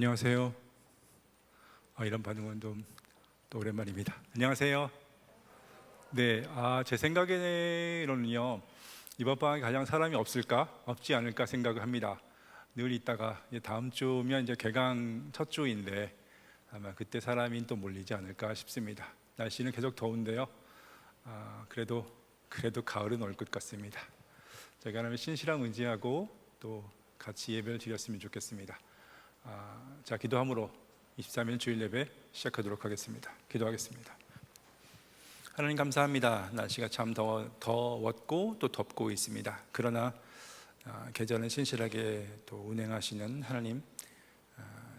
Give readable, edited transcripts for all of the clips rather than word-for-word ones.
안녕하세요. 이런 반응은 또 오랜만입니다. 안녕하세요. 네, 제 생각에는요, 이번 방학에 가장 사람이 없지 않을까 생각을 합니다. 늘 있다가 이제 다음 주면 이제 개강 첫 주인데 아마 그때 사람이 또 몰리지 않을까 싶습니다. 날씨는 계속 더운데요. 그래도 가을은 올 것 같습니다. 저희가 하나님의 신실함 의지하고 또 같이 예배를 드렸으면 좋겠습니다. 자, 기도함으로 23일 주일 예배 시작하도록 하겠습니다. 기도하겠습니다. 하나님 감사합니다. 날씨가 참 더웠고 또 덥고 있습니다. 그러나 계절은 신실하게 또 운행하시는 하나님,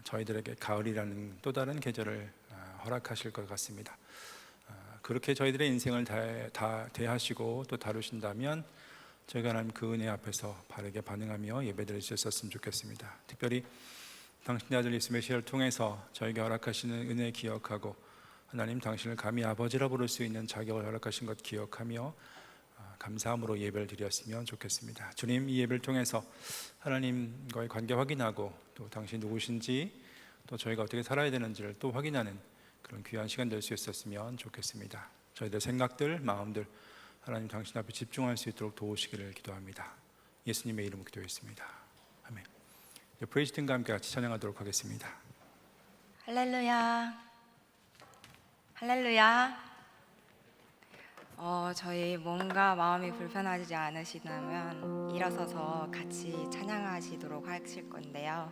저희들에게 가을이라는 또 다른 계절을 허락하실 것 같습니다. 그렇게 저희들의 인생을 다 대하시고 또 다루신다면 저희가 하나님 그 은혜 앞에서 바르게 반응하며 예배드릴 수 있었으면 좋겠습니다. 특별히 당신의 아들 예수 메시아를 통해서 저에게 허락하시는 은혜 기억하고 하나님 당신을 감히 아버지라 부를 수 있는 자격을 허락하신 것 기억하며 감사함으로 예배를 드렸으면 좋겠습니다. 주님, 이 예배를 통해서 하나님과의 관계 확인하고 또 당신이 누구신지 또 저희가 어떻게 살아야 되는지를 또 확인하는 그런 귀한 시간 될 수 있었으면 좋겠습니다. 저희들 생각들, 마음들 하나님 당신 앞에 집중할 수 있도록 도우시기를 기도합니다. 예수님의 이름으로 기도했습니다. 아멘. 프레이즈 팀과 함께 같이 찬양하도록 하겠습니다. 할렐루야, 할렐루야. 저희 뭔가 마음이 불편하지 않으시다면 일어서서 같이 찬양하시도록 하실 건데요.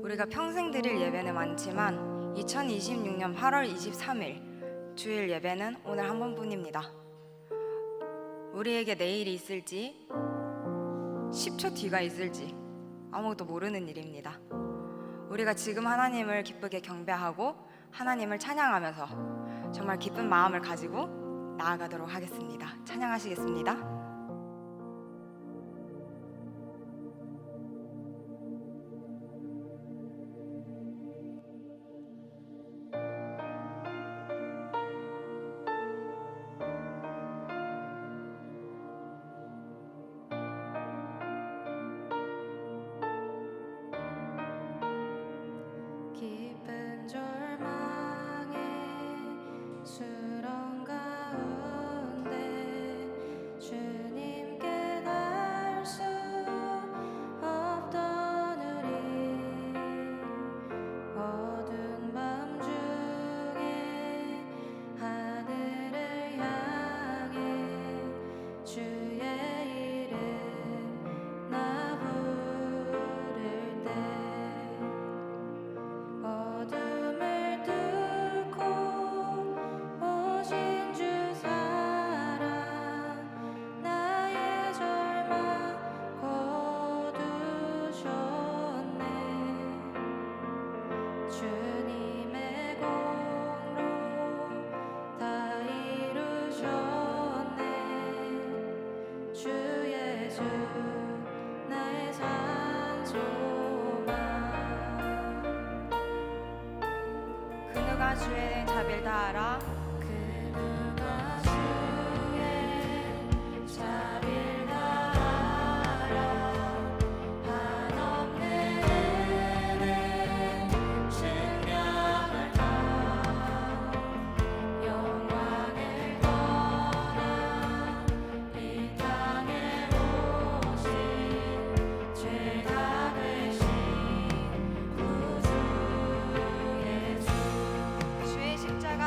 우리가 평생 드릴 예배는 많지만 2026년 8월 23일 주일 예배는 오늘 한 번뿐입니다. 우리에게 내일이 있을지 10초 뒤가 있을지 아무것도 모르는 일입니다. 우리가 지금 하나님을 기쁘게 경배하고 하나님을 찬양하면서 정말 기쁜 마음을 가지고 나아가도록 하겠습니다. 찬양하시겠습니다. 깊은 절망에 수렁 가운데 주님께 갈 수 없던 우리 어두운 밤 중에 하늘을 향해 주의 이름 나 부를 때 어둠을 뚫고 오신 주 사랑 나의 절망 거두셨네. 주님의 공로 다 이루셨네. 주 예수 나의 산소망. 그 누가 주의 자비를 다하라. 그 누가 주의 자비를 다하라. 한없는 은혜 증명할 다 영광을 떠나 이 땅에 오신 죄가 되신 구주 예수. 주의 십자가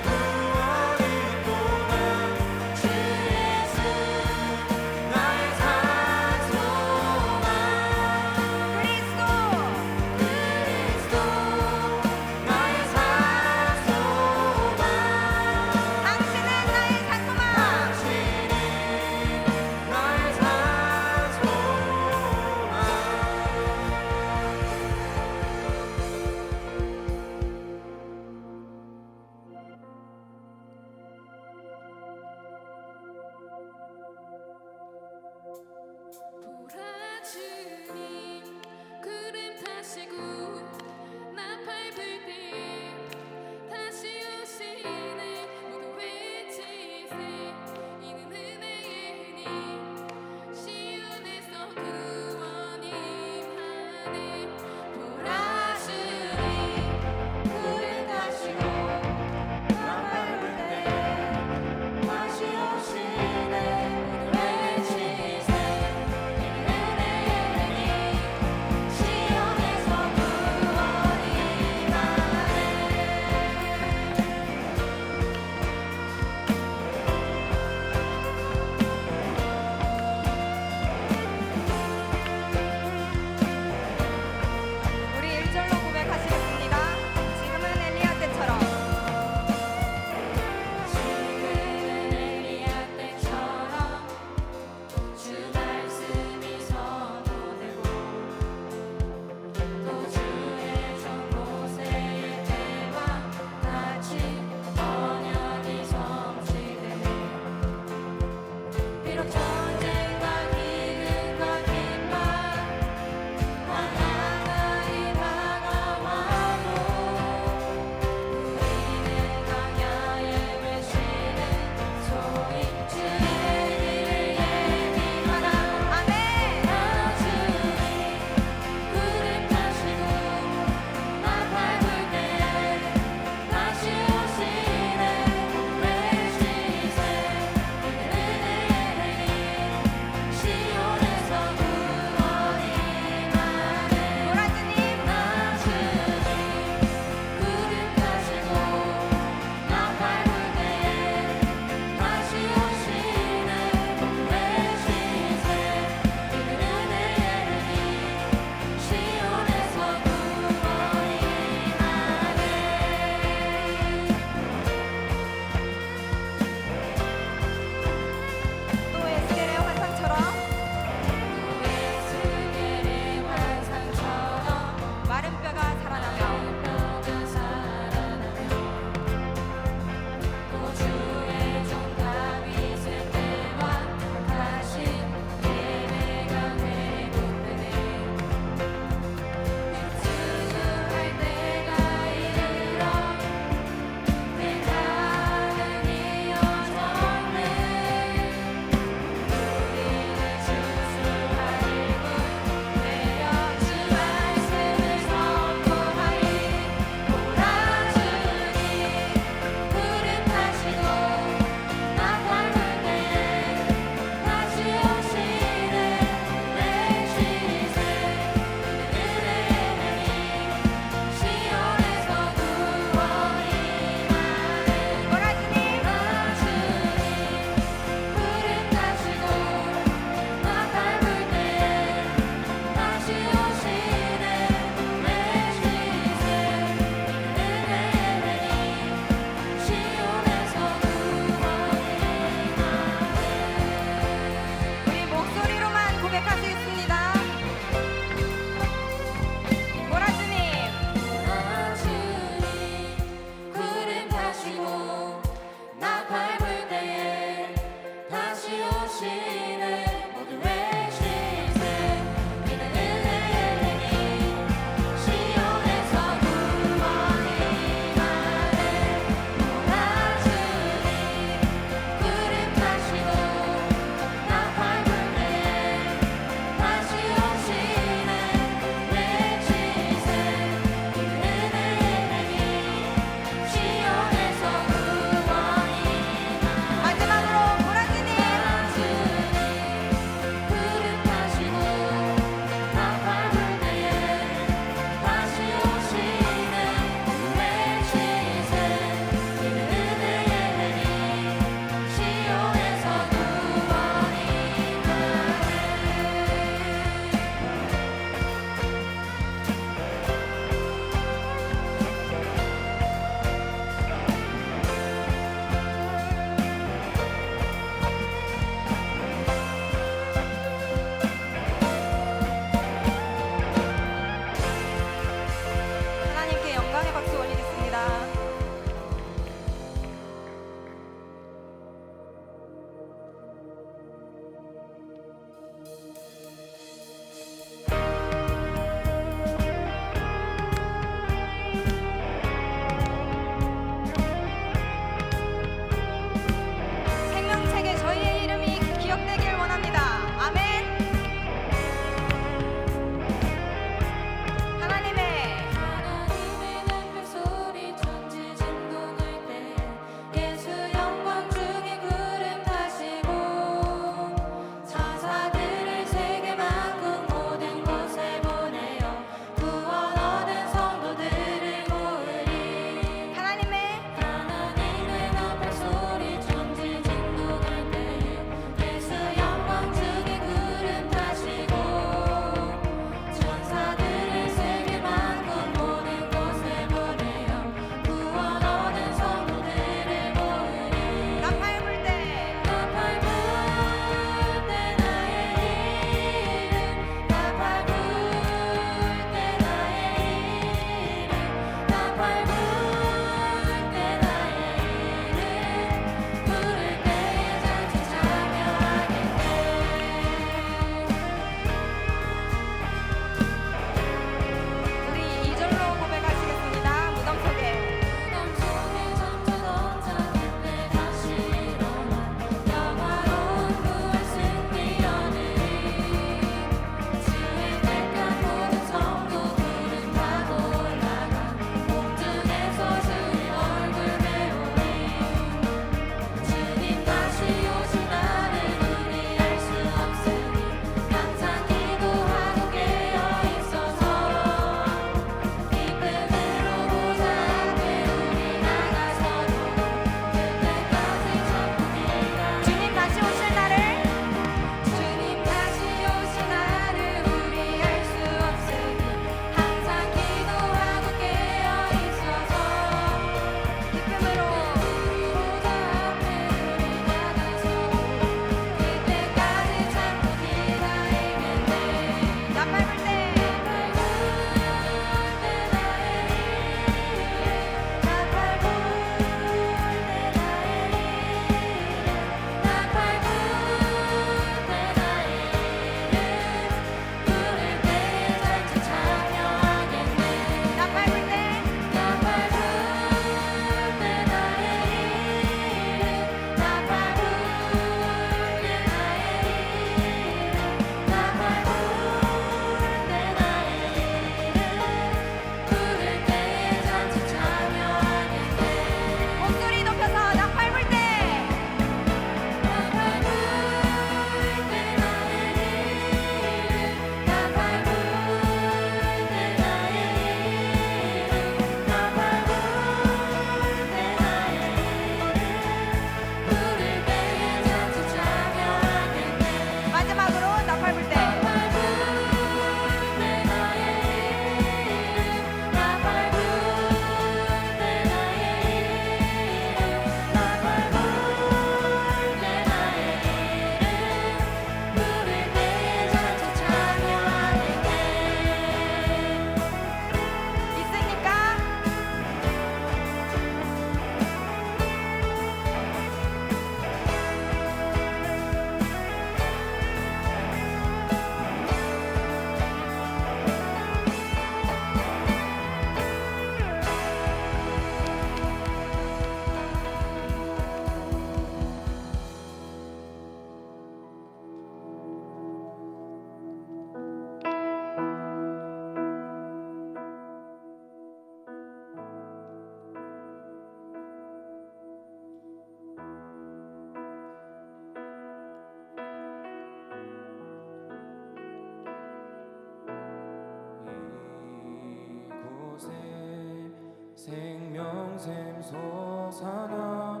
샘솟아나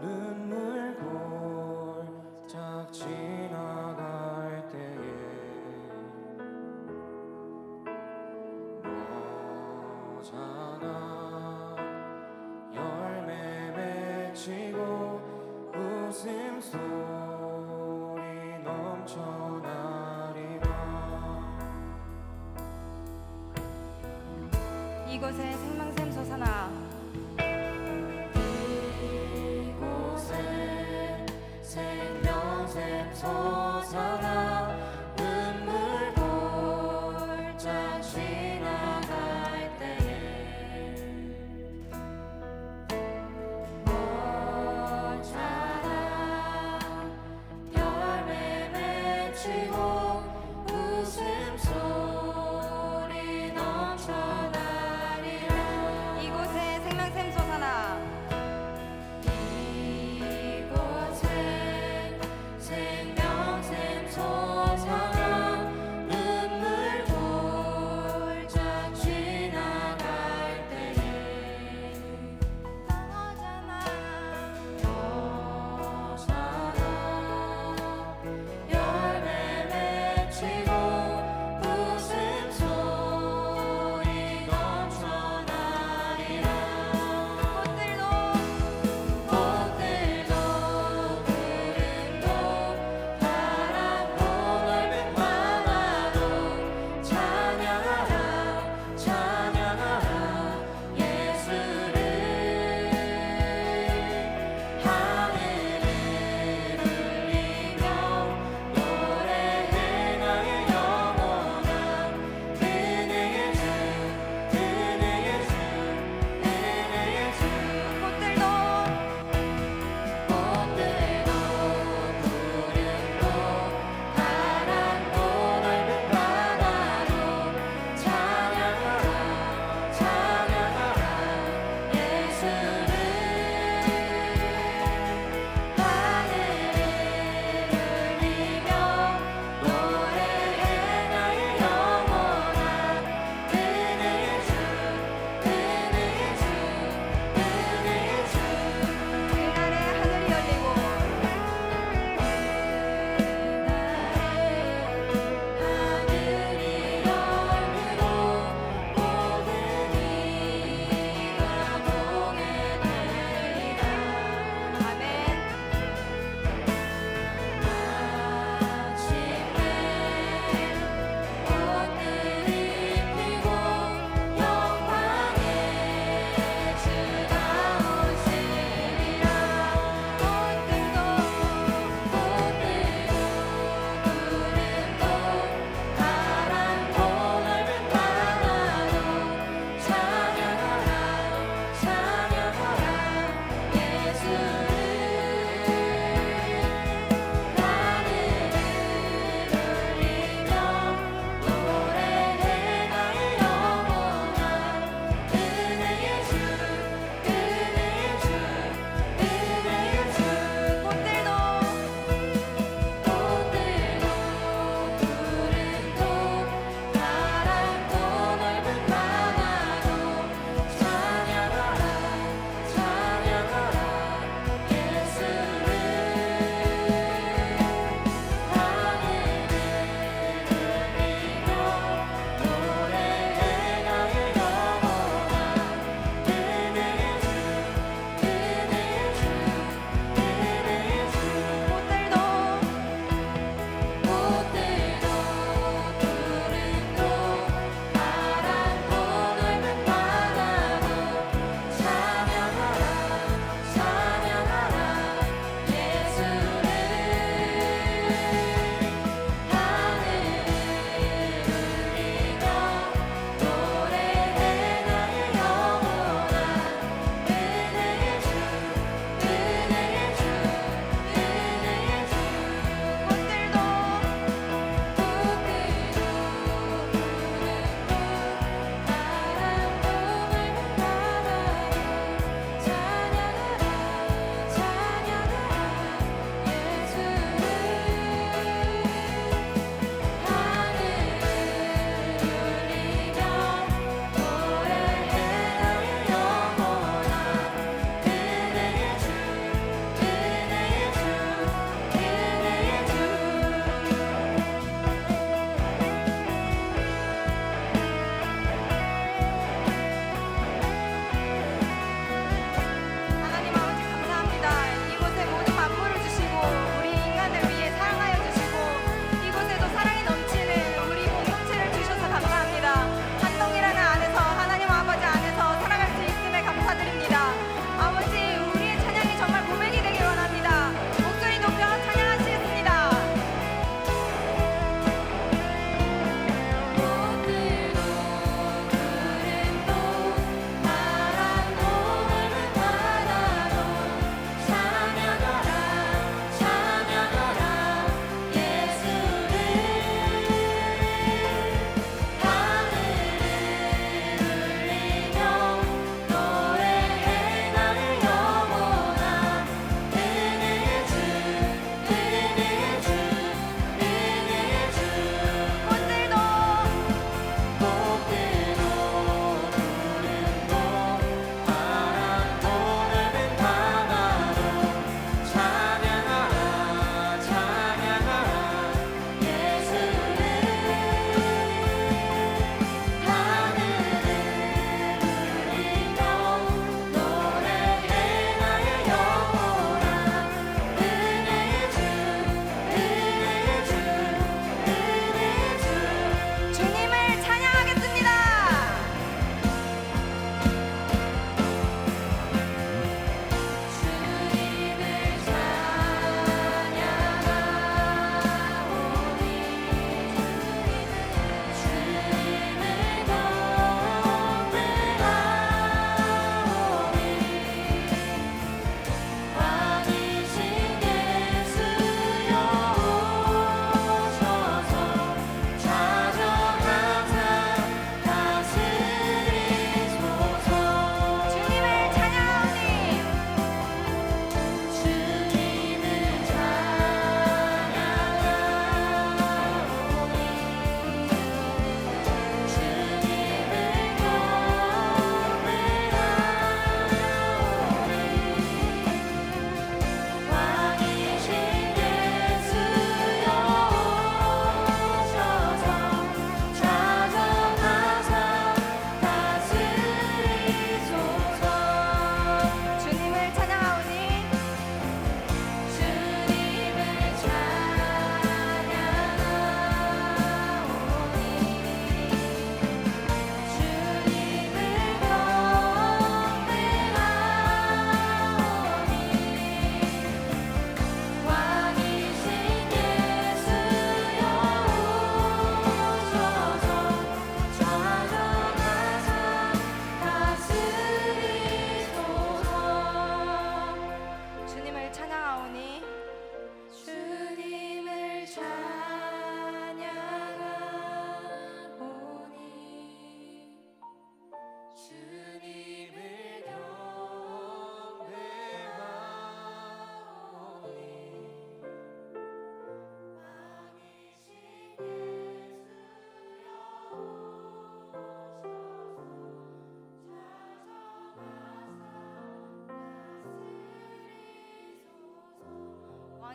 눈물 골짝 지나갈 때에 머잖아 열매 맺히고 웃음소리 넘쳐나리라 이곳에 생명샘 솟아나 이곳에 생명샘 솟아나 눈물 골짝 지나갈 때에 멀잖아 열매 맺히고 웃음소리 넘쳐나리라 이곳에 생명샘 솟아나 이곳에 생명샘 솟아나 눈물 골짝 지나갈 때에 너잖아 너잖아 열매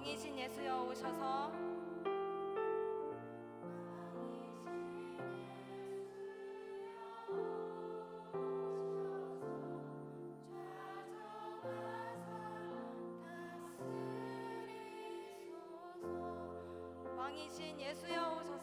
왕이신 예수여 오셔서 왕이신 예수여 오셔서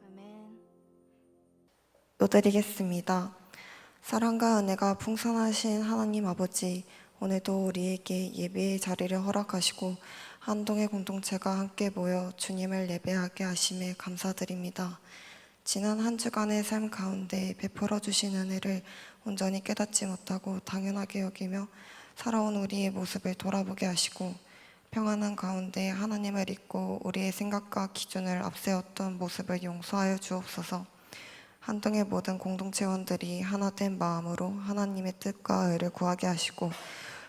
아멘. 요드리겠습니다. 사랑과 은혜가 풍성하신 하나님 아버지, 오늘도 우리에게 예배의 자리를 허락하시고 한동의 공동체가 함께 모여 주님을 예배하게 하심에 감사드립니다. 지난 한 주간의 삶 가운데 베풀어 주신 은혜를 온전히 깨닫지 못하고 당연하게 여기며 살아온 우리의 모습을 돌아보게 하시고 평안한 가운데 하나님을 잊고 우리의 생각과 기준을 앞세웠던 모습을 용서하여 주옵소서. 한동의 모든 공동체원들이 하나된 마음으로 하나님의 뜻과 의를 구하게 하시고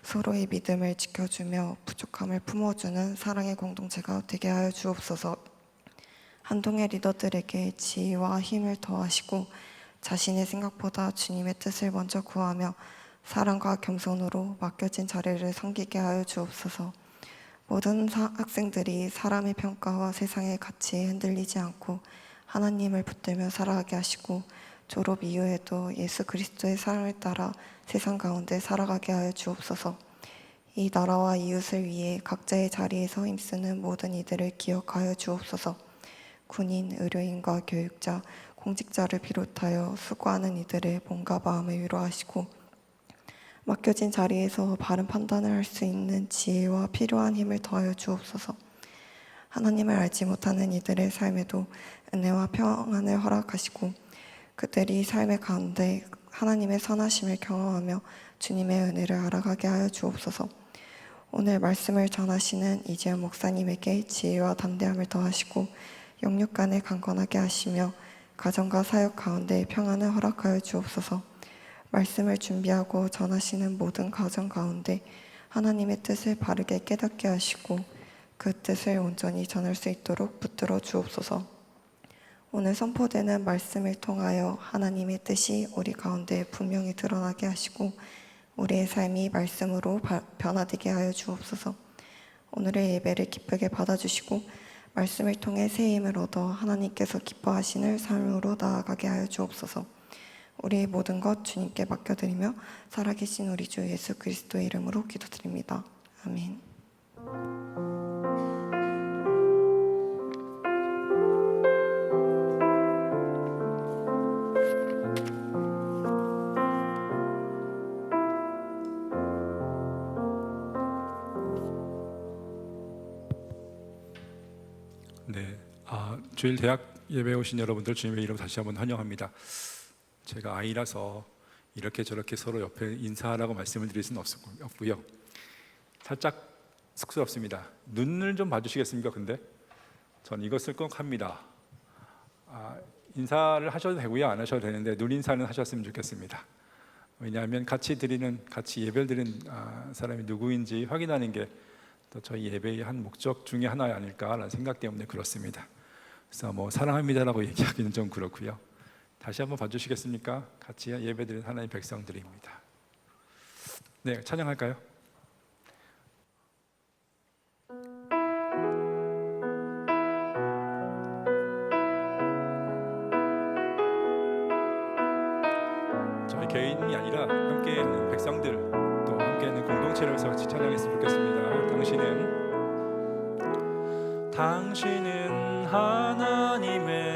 서로의 믿음을 지켜주며 부족함을 품어주는 사랑의 공동체가 되게 하여 주옵소서. 한동의 리더들에게 지혜와 힘을 더하시고 자신의 생각보다 주님의 뜻을 먼저 구하며 사랑과 겸손으로 맡겨진 자리를 섬기게 하여 주옵소서. 모든 학생들이 사람의 평가와 세상의 가치에 흔들리지 않고 하나님을 붙들며 살아가게 하시고 졸업 이후에도 예수 그리스도의 사랑을 따라 세상 가운데 살아가게 하여 주옵소서. 이 나라와 이웃을 위해 각자의 자리에서 힘쓰는 모든 이들을 기억하여 주옵소서. 군인, 의료인과 교육자, 공직자를 비롯하여 수고하는 이들의 몸과 마음을 위로하시고 맡겨진 자리에서 바른 판단을 할 수 있는 지혜와 필요한 힘을 더하여 주옵소서. 하나님을 알지 못하는 이들의 삶에도 은혜와 평안을 허락하시고 그들이 삶의 가운데 하나님의 선하심을 경험하며 주님의 은혜를 알아가게 하여 주옵소서. 오늘 말씀을 전하시는 이재현 목사님에게 지혜와 담대함을 더하시고 영육간을 강건하게 하시며 가정과 사역 가운데 평안을 허락하여 주옵소서. 말씀을 준비하고 전하시는 모든 가정 가운데 하나님의 뜻을 바르게 깨닫게 하시고 그 뜻을 온전히 전할 수 있도록 붙들어 주옵소서. 오늘 선포되는 말씀을 통하여 하나님의 뜻이 우리 가운데 분명히 드러나게 하시고 우리의 삶이 말씀으로 변화되게 하여 주옵소서. 오늘의 예배를 기쁘게 받아주시고 말씀을 통해 새 힘을 얻어 하나님께서 기뻐하시는 삶으로 나아가게 하여 주옵소서. 우리의 모든 것 주님께 맡겨드리며 살아계신 우리 주 예수 그리스도의 이름으로 기도드립니다. 아멘. 네, 주일 대학 예배 오신 여러분들 주님의 이름 다시 한번 환영합니다. 제가 아이라서 이렇게 저렇게 서로 옆에 인사하라고 말씀을 드릴 수는 없고요. 살짝 쑥스럽습니다. 눈을 좀 봐주시겠습니까? 근데 전 이것을 꼭 합니다. 인사를 하셔도 되고요, 안 하셔도 되는데 눈 인사는 하셨으면 좋겠습니다. 왜냐하면 같이 예배를 드리는 사람이 누구인지 확인하는 게 또 저희 예배의 한 목적 중에 하나 아닐까라는 생각 때문에 그렇습니다. 그래서 사랑합니다라고 얘기하기는 좀 그렇고요. 다시 한번 봐주시겠습니까? 같이 예배드리는 하나님의 백성들입니다. 네, 찬양할까요? 저희 개인이 아니라 함께 있는 백성들 또 함께 있는 공동체를 위해서 같이 찬양했으면 좋겠습니다. 당신은 하나님의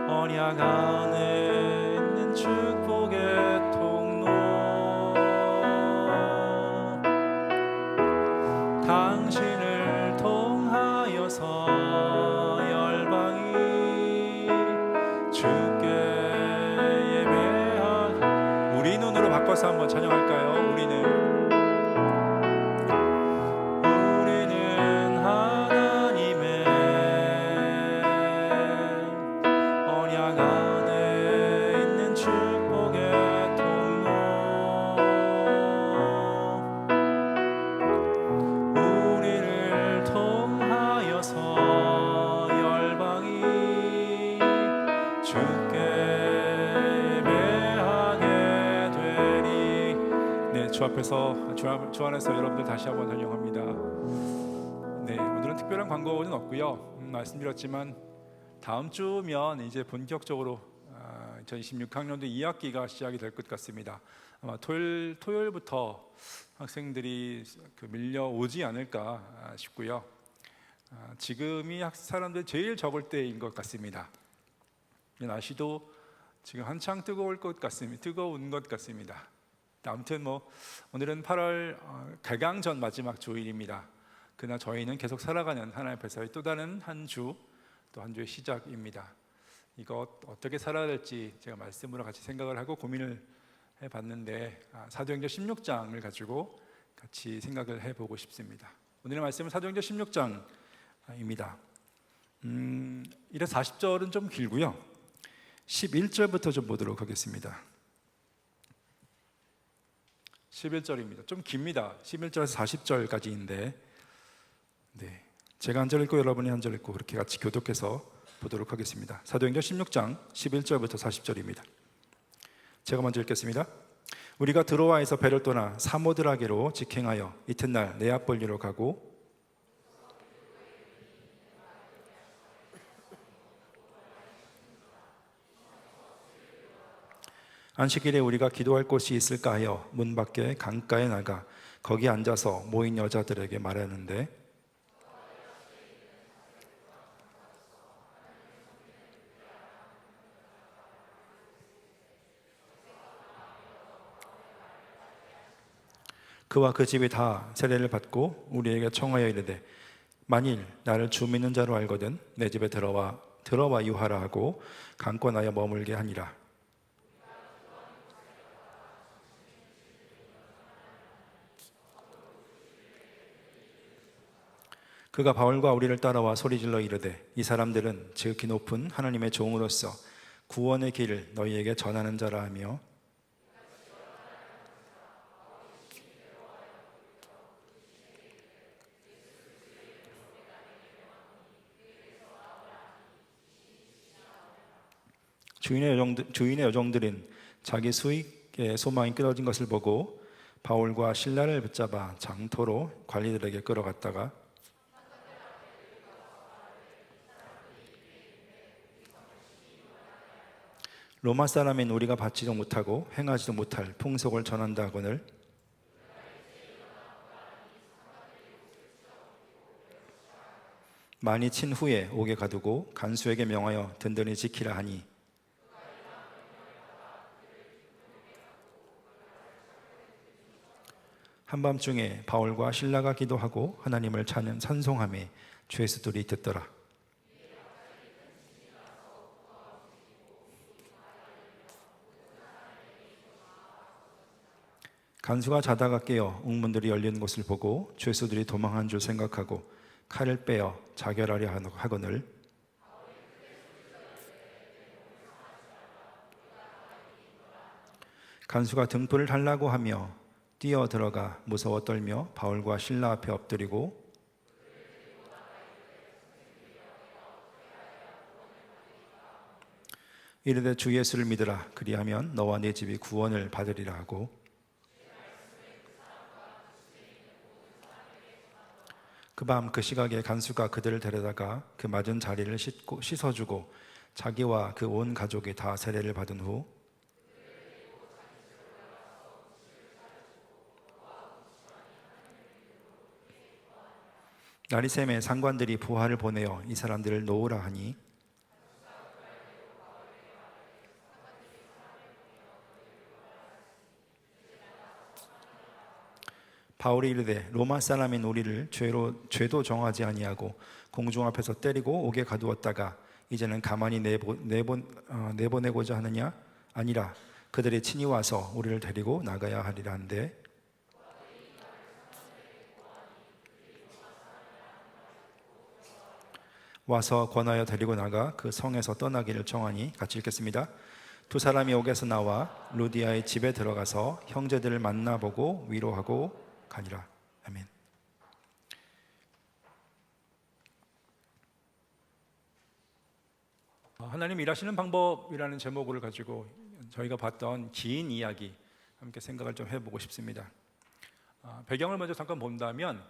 언약 안에 있는 축복의 통로, 당신을 통하여서 열방이 주께 예배하. 우리 눈으로 바꿔서 한번 찬양할까요? 우리는 하나님의 언약 안에 주께 예배하게 되리. 네, 주 앞에서 주 안에서 여러분들 다시 한번 환영합니다. 네, 오늘은 특별한 광고는 없고요. 말씀드렸지만 다음 주면 이제 본격적으로 2026학년도 2학기가 시작이 될 것 같습니다. 아마 토요일부터 학생들이 밀려오지 않을까 싶고요. 지금이 사람들 제일 적을 때인 것 같습니다. 날씨도 지금 한창 뜨거운 것 같습니다. 아무튼 오늘은 8월 개강전 마지막 주일입니다. 그러나 저희는 계속 살아가는 하나님 앞에서의 또 다른 한 주, 또 한 주의 시작입니다. 이거 어떻게 살아야 될지 제가 말씀으로 같이 생각을 하고 고민을 해봤는데 사도행전 16장을 가지고 같이 생각을 해보고 싶습니다. 오늘의 말씀은 사도행전 16장입니다. 1에 40절은 좀 길고요. 11절부터 좀 보도록 하겠습니다. 11절입니다. 좀 깁니다. 11절에서 40절까지인데 네, 제가 한 절 읽고 여러분이 한 절 읽고 그렇게 같이 교독해서 보도록 하겠습니다. 사도행전 16장 11절부터 40절입니다. 제가 먼저 읽겠습니다. 우리가 드로아에서 배를 떠나 사모드라게로 직행하여 이튿날 네아폴리로 가고 안식일에 우리가 기도할 곳이 있을까 하여 문 밖에 강가에 나가 거기 앉아서 모인 여자들에게 말하는데 그와 그 집이 다 세례를 받고 우리에게 청하여 이르되 만일 나를 주 믿는 자로 알거든 내 집에 들어와 유하라 하고 강권하여 머물게 하니라. 그가 바울과 우리를 따라와 소리질러 이르되 이 사람들은 지극히 높은 하나님의 종으로서 구원의 길을 너희에게 전하는 자라 하며 주인의 여종들은 자기 수익의 소망이 끊어진 것을 보고 바울과 실라를 붙잡아 장토로 관리들에게 끌어갔다가 로마 사람인 우리가 받지도 못하고 행하지도 못할 풍속을 전한다 하거늘 많이 친 후에 옥에 가두고 간수에게 명하여 든든히 지키라 하니 한밤중에 바울과 실라가 기도하고 하나님을 찬송하며 죄수들이 듣더라. 간수가 자다가 깨어 옥문들이 열린 곳을 보고 죄수들이 도망한 줄 생각하고 칼을 빼어 자결하려 하거늘 간수가 등불을 달라고 하며 뛰어 들어가 무서워 떨며 바울과 실라 앞에 엎드리고 이르되 주 예수를 믿으라 그리하면 너와 네 집이 구원을 받으리라 하고 그 밤 그 시각에 간수가 그들을 데려다가 그 맞은 자리를 씻어주고 자기와 그 온 가족이 다 세례를 받은 후 날이 새매 상관들이 부하를 보내어 이 사람들을 놓으라 하니 바울이 이르되 로마 사람인 우리를 죄도 정하지 아니하고 공중 앞에서 때리고 옥에 가두었다가 이제는 가만히 내보내고자 하느냐 아니라 그들이 친히 와서 우리를 데리고 나가야 하리라 한데 와서 권하여 데리고 나가 그 성에서 떠나기를 청하니 같이 읽겠습니다. 두 사람이 옥에서 나와 루디아의 집에 들어가서 형제들을 만나보고 위로하고 가니라. 아멘. 하나님 일하시는 방법이라는 제목을 가지고 저희가 봤던 긴 이야기 함께 생각을 좀 해보고 싶습니다. 배경을 먼저 잠깐 본다면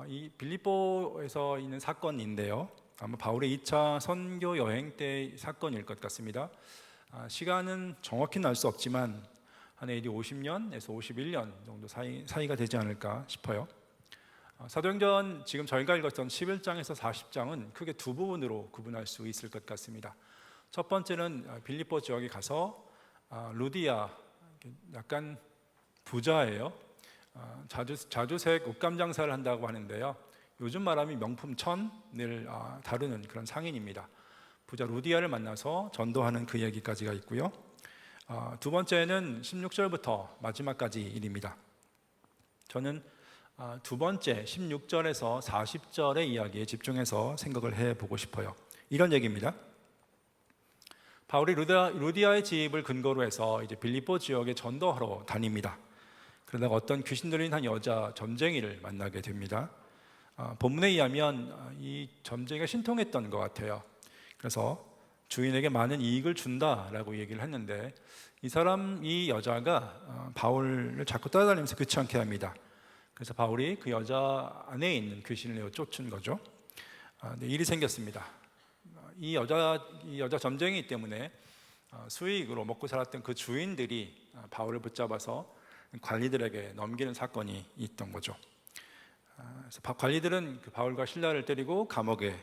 이 빌립보에서 있는 사건인데요. 아마 바울의 2차 선교 여행 때 사건일 것 같습니다. 시간은 정확히는 알 수 없지만 한 AD 50년에서 51년 정도 사이가 되지 않을까 싶어요. 사도행전 지금 저희가 읽었던 11장에서 40장은 크게 두 부분으로 구분할 수 있을 것 같습니다. 첫 번째는 빌립보 지역에 가서 루디아, 약간 부자예요. 자주색 옷감 장사를 한다고 하는데요. 요즘 말하면 명품 천을 다루는 그런 상인입니다. 부자 루디아를 만나서 전도하는 그 얘기까지가 있고요. 두 번째는 16절부터 마지막까지 일입니다. 저는 두 번째 16절에서 40절의 이야기에 집중해서 생각을 해보고 싶어요. 이런 얘기입니다. 바울이 루디아의 집을 근거로 해서 이제 빌립보 지역에 전도하러 다닙니다. 그러다가 어떤 귀신 들린 한 여자 점쟁이를 만나게 됩니다. 본문에 의하면 이 점쟁이가 신통했던 것 같아요. 그래서 주인에게 많은 이익을 준다라고 얘기를 했는데 이 여자가 바울을 자꾸 따라다니면서 귀찮게 합니다. 그래서 바울이 그 여자 안에 있는 귀신을 내어 쫓은 거죠. 일이 생겼습니다. 이 여자 점쟁이 때문에 수익으로 먹고 살았던 그 주인들이 바울을 붙잡아서 관리들에게 넘기는 사건이 있던 거죠. 그래서 관리들은 그 바울과 실라를 때리고 감옥에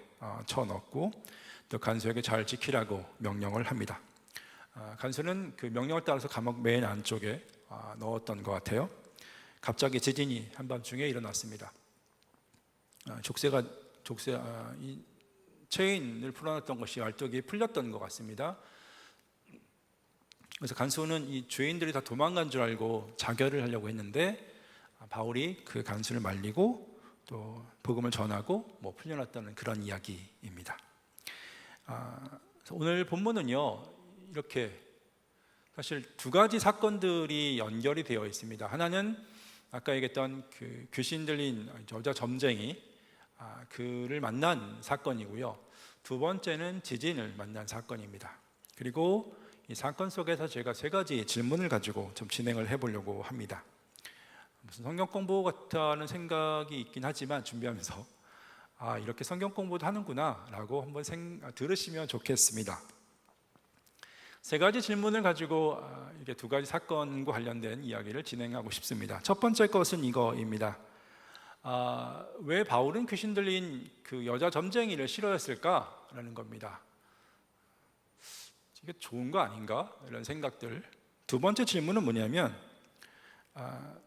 쳐넣고 또 간수에게 잘 지키라고 명령을 합니다. 간수는 그 명령을 따라서 감옥 맨 안쪽에 넣었던 것 같아요. 갑자기 지진이 한밤중에 일어났습니다. 이 체인을 풀어놨던 것이 알떡이 풀렸던 것 같습니다. 그래서 간수는 이 죄인들이 다 도망간 줄 알고 자결을 하려고 했는데 바울이 그 간수를 말리고 또 복음을 전하고 풀려났다는 그런 이야기입니다. 오늘 본문은요, 이렇게 사실 두 가지 사건들이 연결이 되어 있습니다. 하나는 아까 얘기했던 그 귀신 들린 여자 점쟁이 그를 만난 사건이고요. 두 번째는 지진을 만난 사건입니다. 그리고 이 사건 속에서 제가 세 가지 질문을 가지고 좀 진행을 해보려고 합니다. 무슨 성경 공부 같다는 생각이 있긴 하지만 준비하면서 이렇게 성경 공부도 하는구나 라고 한번 들으시면 좋겠습니다. 세 가지 질문을 가지고 이게 두 가지 사건과 관련된 이야기를 진행하고 싶습니다. 첫 번째 것은 이거입니다. 왜 바울은 귀신 들린 그 여자 점쟁이를 싫어했을까라는 겁니다. 이게 좋은 거 아닌가? 이런 생각들. 두 번째 질문은 뭐냐면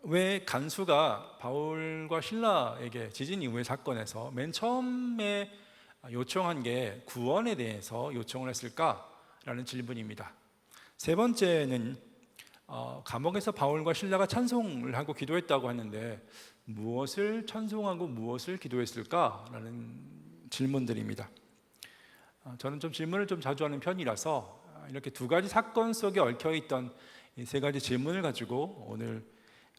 왜 간수가 바울과 실라에게 지진 이후의 사건에서 맨 처음에 요청한 게 구원에 대해서 요청을 했을까라는 질문입니다. 세 번째는 감옥에서 바울과 실라가 찬송을 하고 기도했다고 하는데 무엇을 찬송하고 무엇을 기도했을까라는 질문들입니다. 저는 좀 질문을 좀 자주 하는 편이라서 이렇게 두 가지 사건 속에 얽혀있던 이 세 가지 질문을 가지고 오늘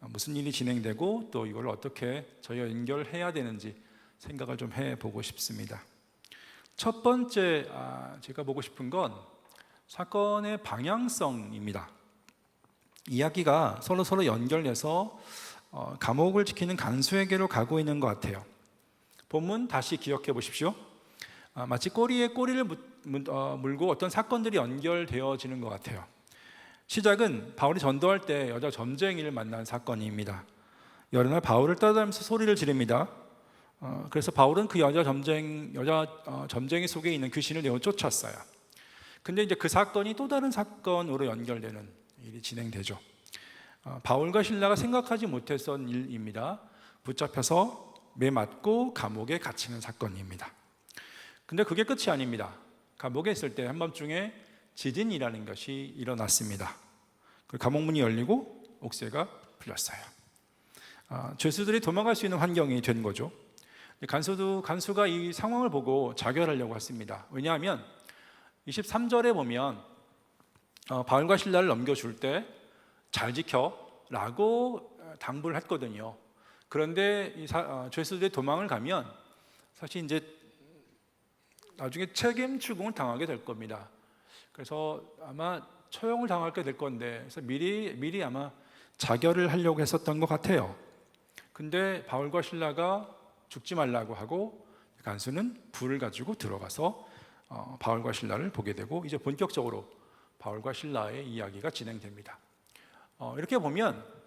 무슨 일이 진행되고 또 이걸 어떻게 저희가 연결해야 되는지 생각을 좀 해보고 싶습니다. 첫 번째 제가 보고 싶은 건 사건의 방향성입니다. 이야기가 서로 연결돼서 감옥을 지키는 간수에게로 가고 있는 것 같아요. 본문 다시 기억해 보십시오. 마치 꼬리에 꼬리를 물고 어떤 사건들이 연결되어지는 것 같아요. 시작은 바울이 전도할 때 여자 점쟁이를 만난 사건입니다. 여러 날 바울을 따라다니면서 소리를 지릅니다. 그래서 바울은 그 여자 점쟁이 속에 있는 귀신을 내어 쫓았어요. 근데 이제 그 사건이 또 다른 사건으로 연결되는 일이 진행되죠. 바울과 실라가 생각하지 못했던 일입니다. 붙잡혀서 매 맞고 감옥에 갇히는 사건입니다. 근데 그게 끝이 아닙니다. 감옥에 있을 때 한밤중에 지진이라는 것이 일어났습니다. 그 감옥 문이 열리고 옥새가 풀렸어요. 죄수들이 도망갈 수 있는 환경이 된 거죠. 간수가 이 상황을 보고 자결하려고 했습니다. 왜냐하면 23절에 보면 바울과 실라를 넘겨줄 때 잘 지켜라고 당부를 했거든요. 그런데 죄수들이 도망을 가면 사실 이제 나중에 책임 추궁을 당하게 될 겁니다. 그래서 아마 처형을 당하게 될 건데, 그래서 미리 아마 자결을 하려고 했었던 것 같아요. 근데 바울과 실라가 죽지 말라고 하고 간수는 불을 가지고 들어가서 바울과 실라를 보게 되고, 이제 본격적으로 바울과 실라의 이야기가 진행됩니다. 이렇게 보면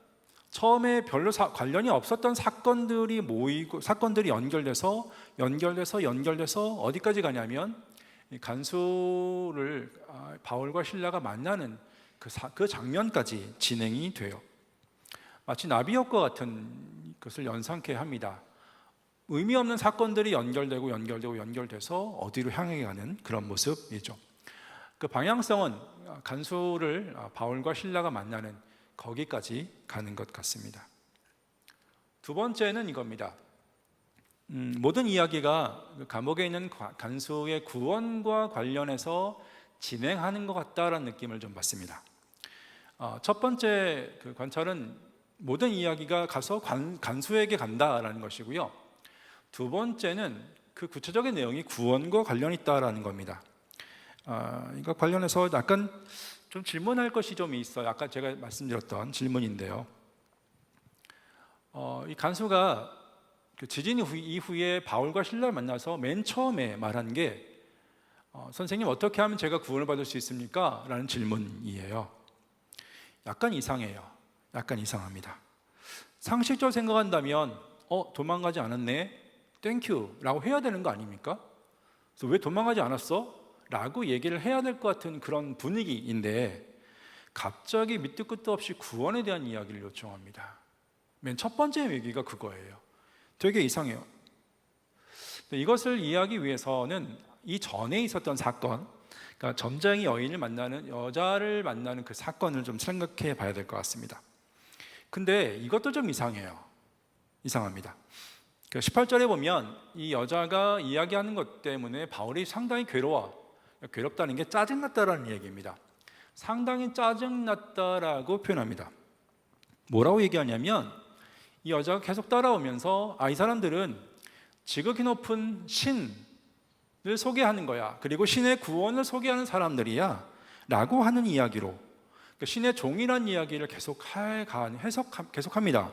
처음에 별로 관련이 없었던 사건들이 모이고, 사건들이 연결돼서 어디까지 가냐면 이 간수를 바울과 실라가 만나는 그 장면까지 진행이 돼요. 마치 나비효과 같은 것을 연상케 합니다. 의미 없는 사건들이 연결돼서 어디로 향해 가는 그런 모습이죠. 그 방향성은 간수를 바울과 실라가 만나는 거기까지 가는 것 같습니다. 두 번째는 이겁니다. 모든 이야기가 감옥에 있는 간수의 구원과 관련해서 진행하는 것 같다라는 느낌을 좀 받습니다. 첫 번째 그 관찰은 모든 이야기가 가서 간수에게 간다라는 것이고요. 두 번째는 그 구체적인 내용이 구원과 관련이 있다라는 겁니다. 이거 관련해서 약간 좀 질문할 것이 좀 있어요. 아까 제가 말씀드렸던 질문인데요. 이 간수가 그 지진 이후에 바울과 실라를 만나서 맨 처음에 말한 게 선생님 어떻게 하면 제가 구원을 받을 수 있습니까? 라는 질문이에요. 약간 이상해요. 약간 이상합니다. 상식적으로 생각한다면 도망가지 않았네, 땡큐 라고 해야 되는 거 아닙니까? 그래서 왜 도망가지 않았어? 라고 얘기를 해야 될 것 같은 그런 분위기인데 갑자기 밑도 끝도 없이 구원에 대한 이야기를 요청합니다. 맨 첫 번째 얘기가 그거예요. 되게 이상해요. 이것을 이해하기 위해서는 이 전에 있었던 사건, 그러니까 점쟁이 여자를 만나는 그 사건을 좀 생각해 봐야 될 것 같습니다. 근데 이것도 좀 이상합니다. 18절에 보면 이 여자가 이야기하는 것 때문에 바울이 상당히 괴롭다는 게 짜증났다라는 얘기입니다. 상당히 짜증났다라고 표현합니다. 뭐라고 얘기하냐면 이 여자가 계속 따라오면서 이 사람들은 지극히 높은 신을 소개하는 거야, 그리고 신의 구원을 소개하는 사람들이야 라고 하는 이야기로, 그러니까 신의 종이라는 이야기를 계속합니다.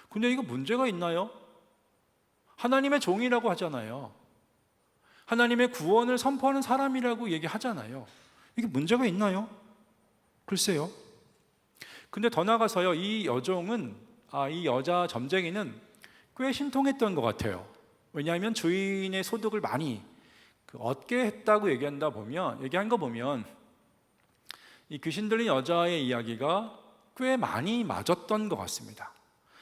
근데 이거 문제가 있나요? 하나님의 종이라고 하잖아요. 하나님의 구원을 선포하는 사람이라고 얘기하잖아요. 이게 문제가 있나요? 글쎄요. 근데 더 나아가서요, 이 여자 점쟁이는 꽤 신통했던 것 같아요. 왜냐하면 주인의 소득을 많이 얻게 했다고 얘기한 거 보면 이 귀신 들린 여자의 이야기가 꽤 많이 맞았던 것 같습니다.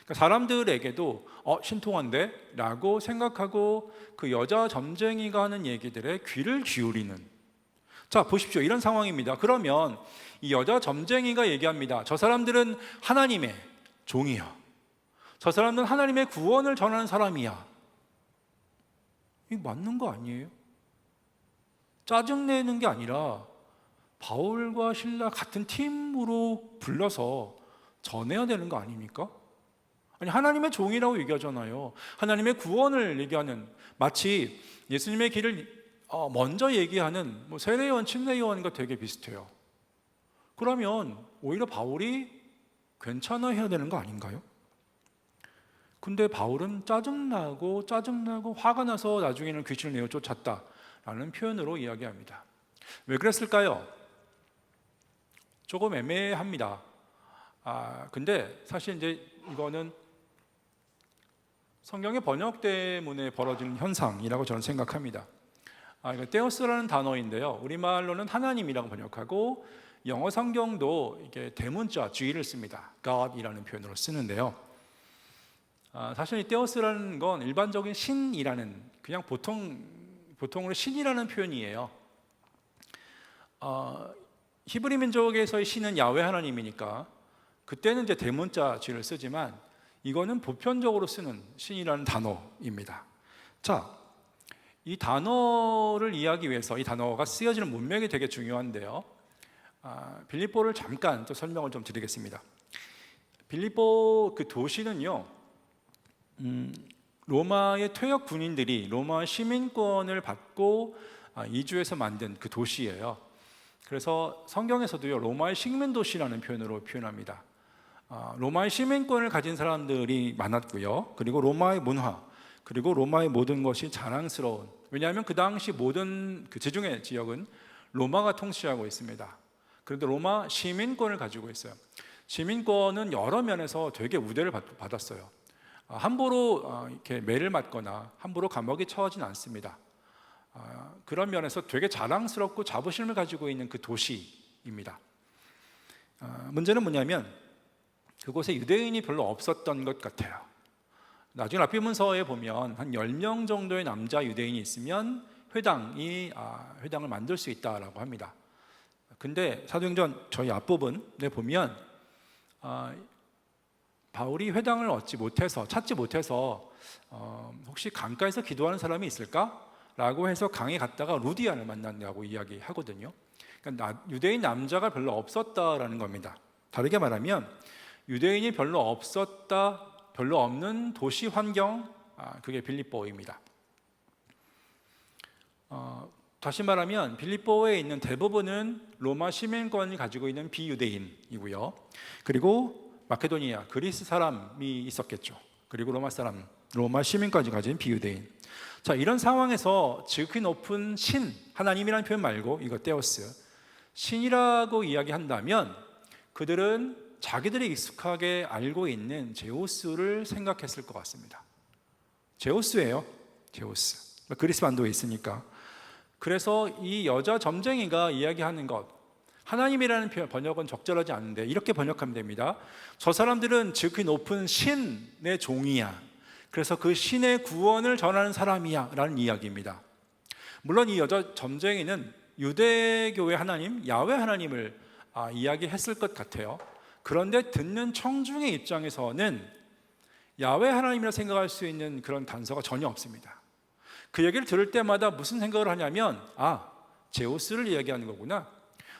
그러니까 사람들에게도 신통한데? 라고 생각하고 그 여자 점쟁이가 하는 얘기들에 귀를 기울이는, 자 보십시오, 이런 상황입니다. 그러면 이 여자 점쟁이가 얘기합니다. 저 사람들은 하나님의 종이야, 저 사람들은 하나님의 구원을 전하는 사람이야. 이거 맞는 거 아니에요? 짜증내는 게 아니라 바울과 실라 같은 팀으로 불러서 전해야 되는 거 아닙니까? 아니, 하나님의 종이라고 얘기하잖아요. 하나님의 구원을 얘기하는, 마치 예수님의 길을 먼저 얘기하는 세례요한, 침례요한과 되게 비슷해요. 그러면 오히려 바울이 괜찮아해야 되는 거 아닌가요? 근데 바울은 짜증나고 화가 나서 나중에는 귀신을 내어 쫓았다라는 표현으로 이야기합니다. 왜 그랬을까요? 조금 애매합니다. 근데 사실 이제 이거는 성경의 번역 때문에 벌어지는 현상이라고 저는 생각합니다. 이거 테오스라는 단어인데요, 우리말로는 하나님이라고 번역하고 영어 성경도 이게 대문자 G를 씁니다. God이라는 표현으로 쓰는데요. 사실 이 테오스라는 건 일반적인 신이라는, 그냥 보통으로 신이라는 표현이에요. 히브리 민족에서의 신은 야훼 하나님이니까 그때는 이제 대문자 G를 쓰지만 이거는 보편적으로 쓰는 신이라는 단어입니다. 자, 이 단어를 이해하기 위해서 이 단어가 쓰여지는 문맥이 되게 중요한데요. 빌립보를 잠깐 또 설명을 좀 드리겠습니다. 빌립보 그 도시는요, 로마의 퇴역 군인들이 로마 시민권을 받고 이주해서 만든 그 도시예요. 그래서 성경에서도요, 로마의 식민도시라는 표현으로 표현합니다. 로마의 시민권을 가진 사람들이 많았고요. 그리고 로마의 문화, 그리고 로마의 모든 것이 자랑스러운, 왜냐하면 그 당시 모든 그 지중해 지역은 로마가 통치하고 있습니다. 그런데 로마 시민권을 가지고 있어요. 시민권은 여러 면에서 되게 우대를 받았어요. 함부로 이렇게 매를 맞거나 함부로 감옥에 처하진 않습니다. 그런 면에서 되게 자랑스럽고 자부심을 가지고 있는 그 도시입니다. 문제는 뭐냐면 그곳에 유대인이 별로 없었던 것 같아요. 나중에 랍비문서에 보면 한 10명 정도의 남자 유대인이 있으면 회당을 만들 수 있다라고 합니다. 근데 사도행전 저희 앞부분에 보면 바울이 회당을 찾지 못해서 혹시 강가에서 기도하는 사람이 있을까? 라고 해서 강에 갔다가 루디안을 만난다고 이야기하거든요. 그러니까 유대인 남자가 별로 없었다라는 겁니다. 다르게 말하면 유대인이 별로 없는 도시 환경, 그게 빌립보입니다. 다시 말하면 빌립보에 있는 대부분은 로마 시민권을 가지고 있는 비유대인이고요. 그리고 마케도니아, 그리스 사람이 있었겠죠. 그리고 로마 시민까지 가진 비유대인. 자, 이런 상황에서 지극히 높은 신, 하나님이라는 표현 말고 이거 데오스, 신이라고 이야기한다면 그들은 자기들이 익숙하게 알고 있는 제우스를 생각했을 것 같습니다. 제우스예요. 제우스. 그리스 반도에 있으니까. 그래서 이 여자 점쟁이가 이야기하는 것, 하나님이라는 표현 번역은 적절하지 않은데 이렇게 번역하면 됩니다. 저 사람들은 지극히 높은 신의 종이야. 그래서 그 신의 구원을 전하는 사람이야 라는 이야기입니다. 물론 이 여자 점쟁이는 유대교의 하나님, 야훼 하나님을 이야기했을 것 같아요. 그런데 듣는 청중의 입장에서는 야훼 하나님이라 생각할 수 있는 그런 단서가 전혀 없습니다. 그 얘기를 들을 때마다 무슨 생각을 하냐면 제우스를 이야기하는 거구나.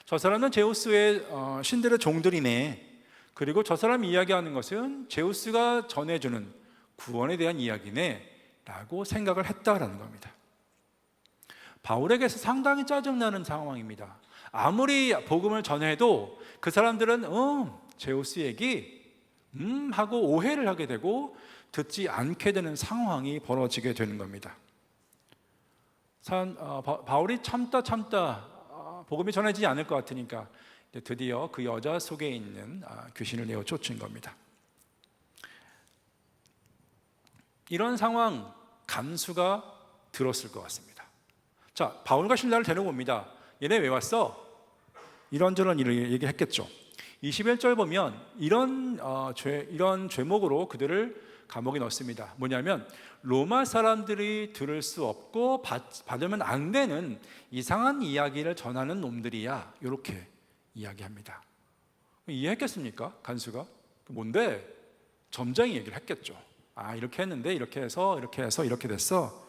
저 사람은 제우스의 신들의 종들이네. 그리고 저 사람이 이야기하는 것은 제우스가 전해주는 구원에 대한 이야기네 라고 생각을 했다라는 겁니다. 바울에게서 상당히 짜증나는 상황입니다. 아무리 복음을 전해도 그 사람들은 제우스 얘기 하고 오해를 하게 되고 듣지 않게 되는 상황이 벌어지게 되는 겁니다. 바울이 참다 복음이 전해지지 않을 것 같으니까 드디어 그 여자 속에 있는 귀신을 내어 쫓은 겁니다. 이런 상황 간수가 들었을 것 같습니다. 자, 바울과 실라를 데려옵니다. 얘네 왜 왔어? 이런저런 일을 얘기했겠죠. 21절 보면 이런 죄목으로 그들을 감옥에 넣습니다. 뭐냐면 로마 사람들이 들을 수 없고 받으면 안 되는 이상한 이야기를 전하는 놈들이야. 이렇게 이야기합니다. 이해했겠습니까? 간수가? 뭔데? 점쟁이 얘기를 했겠죠. 이렇게 했는데 이렇게 해서 이렇게 됐어.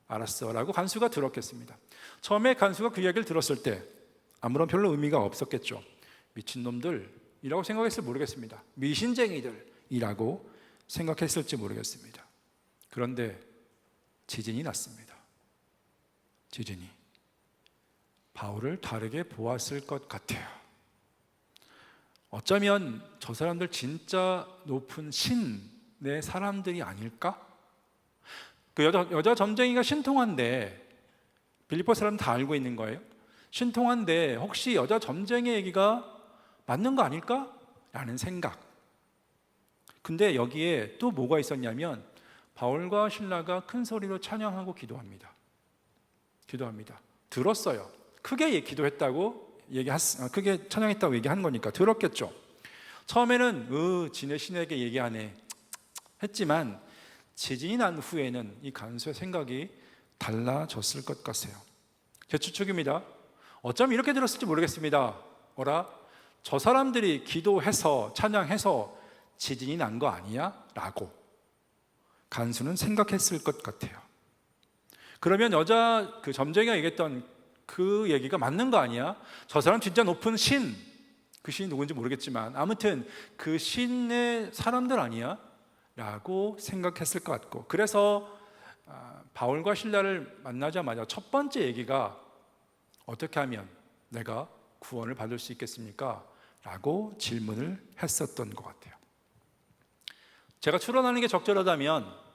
알았어 라고 간수가 들었겠습니다. 처음에 간수가 그 이야기를 들었을 때 아무런 별로 의미가 없었겠죠. 미친놈들이라고 생각했을지 모르겠습니다. 미신쟁이들이라고 생각했을지 모르겠습니다. 그런데 지진이 났습니다. 지진이 바울을 다르게 보았을 것 같아요. 어쩌면 저 사람들 진짜 높은 신의 사람들이 아닐까? 그 여자 점쟁이가 신통한데 빌립보 사람 다 알고 있는 거예요. 신통한데 혹시 여자 점쟁이 얘기가 맞는 거 아닐까? 라는 생각. 근데 여기에 또 뭐가 있었냐면 바울과 실라가 큰 소리로 찬양하고 기도합니다. 들었어요. 크게 기도했다고 크게 찬양했다고 얘기한 거니까 들었겠죠. 처음에는 지네 신에게 얘기하네 했지만 지진이 난 후에는 이 간수의 생각이 달라졌을 것 같아요. 제 추측입니다. 어쩌면 이렇게 들었을지 모르겠습니다. 저 사람들이 기도해서 찬양해서 지진이 난 거 아니야? 라고 간수는 생각했을 것 같아요. 그러면 여자 그 점쟁이가 얘기했던 그 얘기가 맞는 거 아니야? 저 사람 진짜 높은 신, 그 신이 누군지 모르겠지만 아무튼 그 신의 사람들 아니야? 라고 생각했을 것 같고, 그래서 바울과 신라를 만나자마자 첫 번째 얘기가 어떻게 하면 내가 구원을 받을 수 있겠습니까? 라고 질문을 했었던 것 같아요. 제가 추론하는 게 적절하다면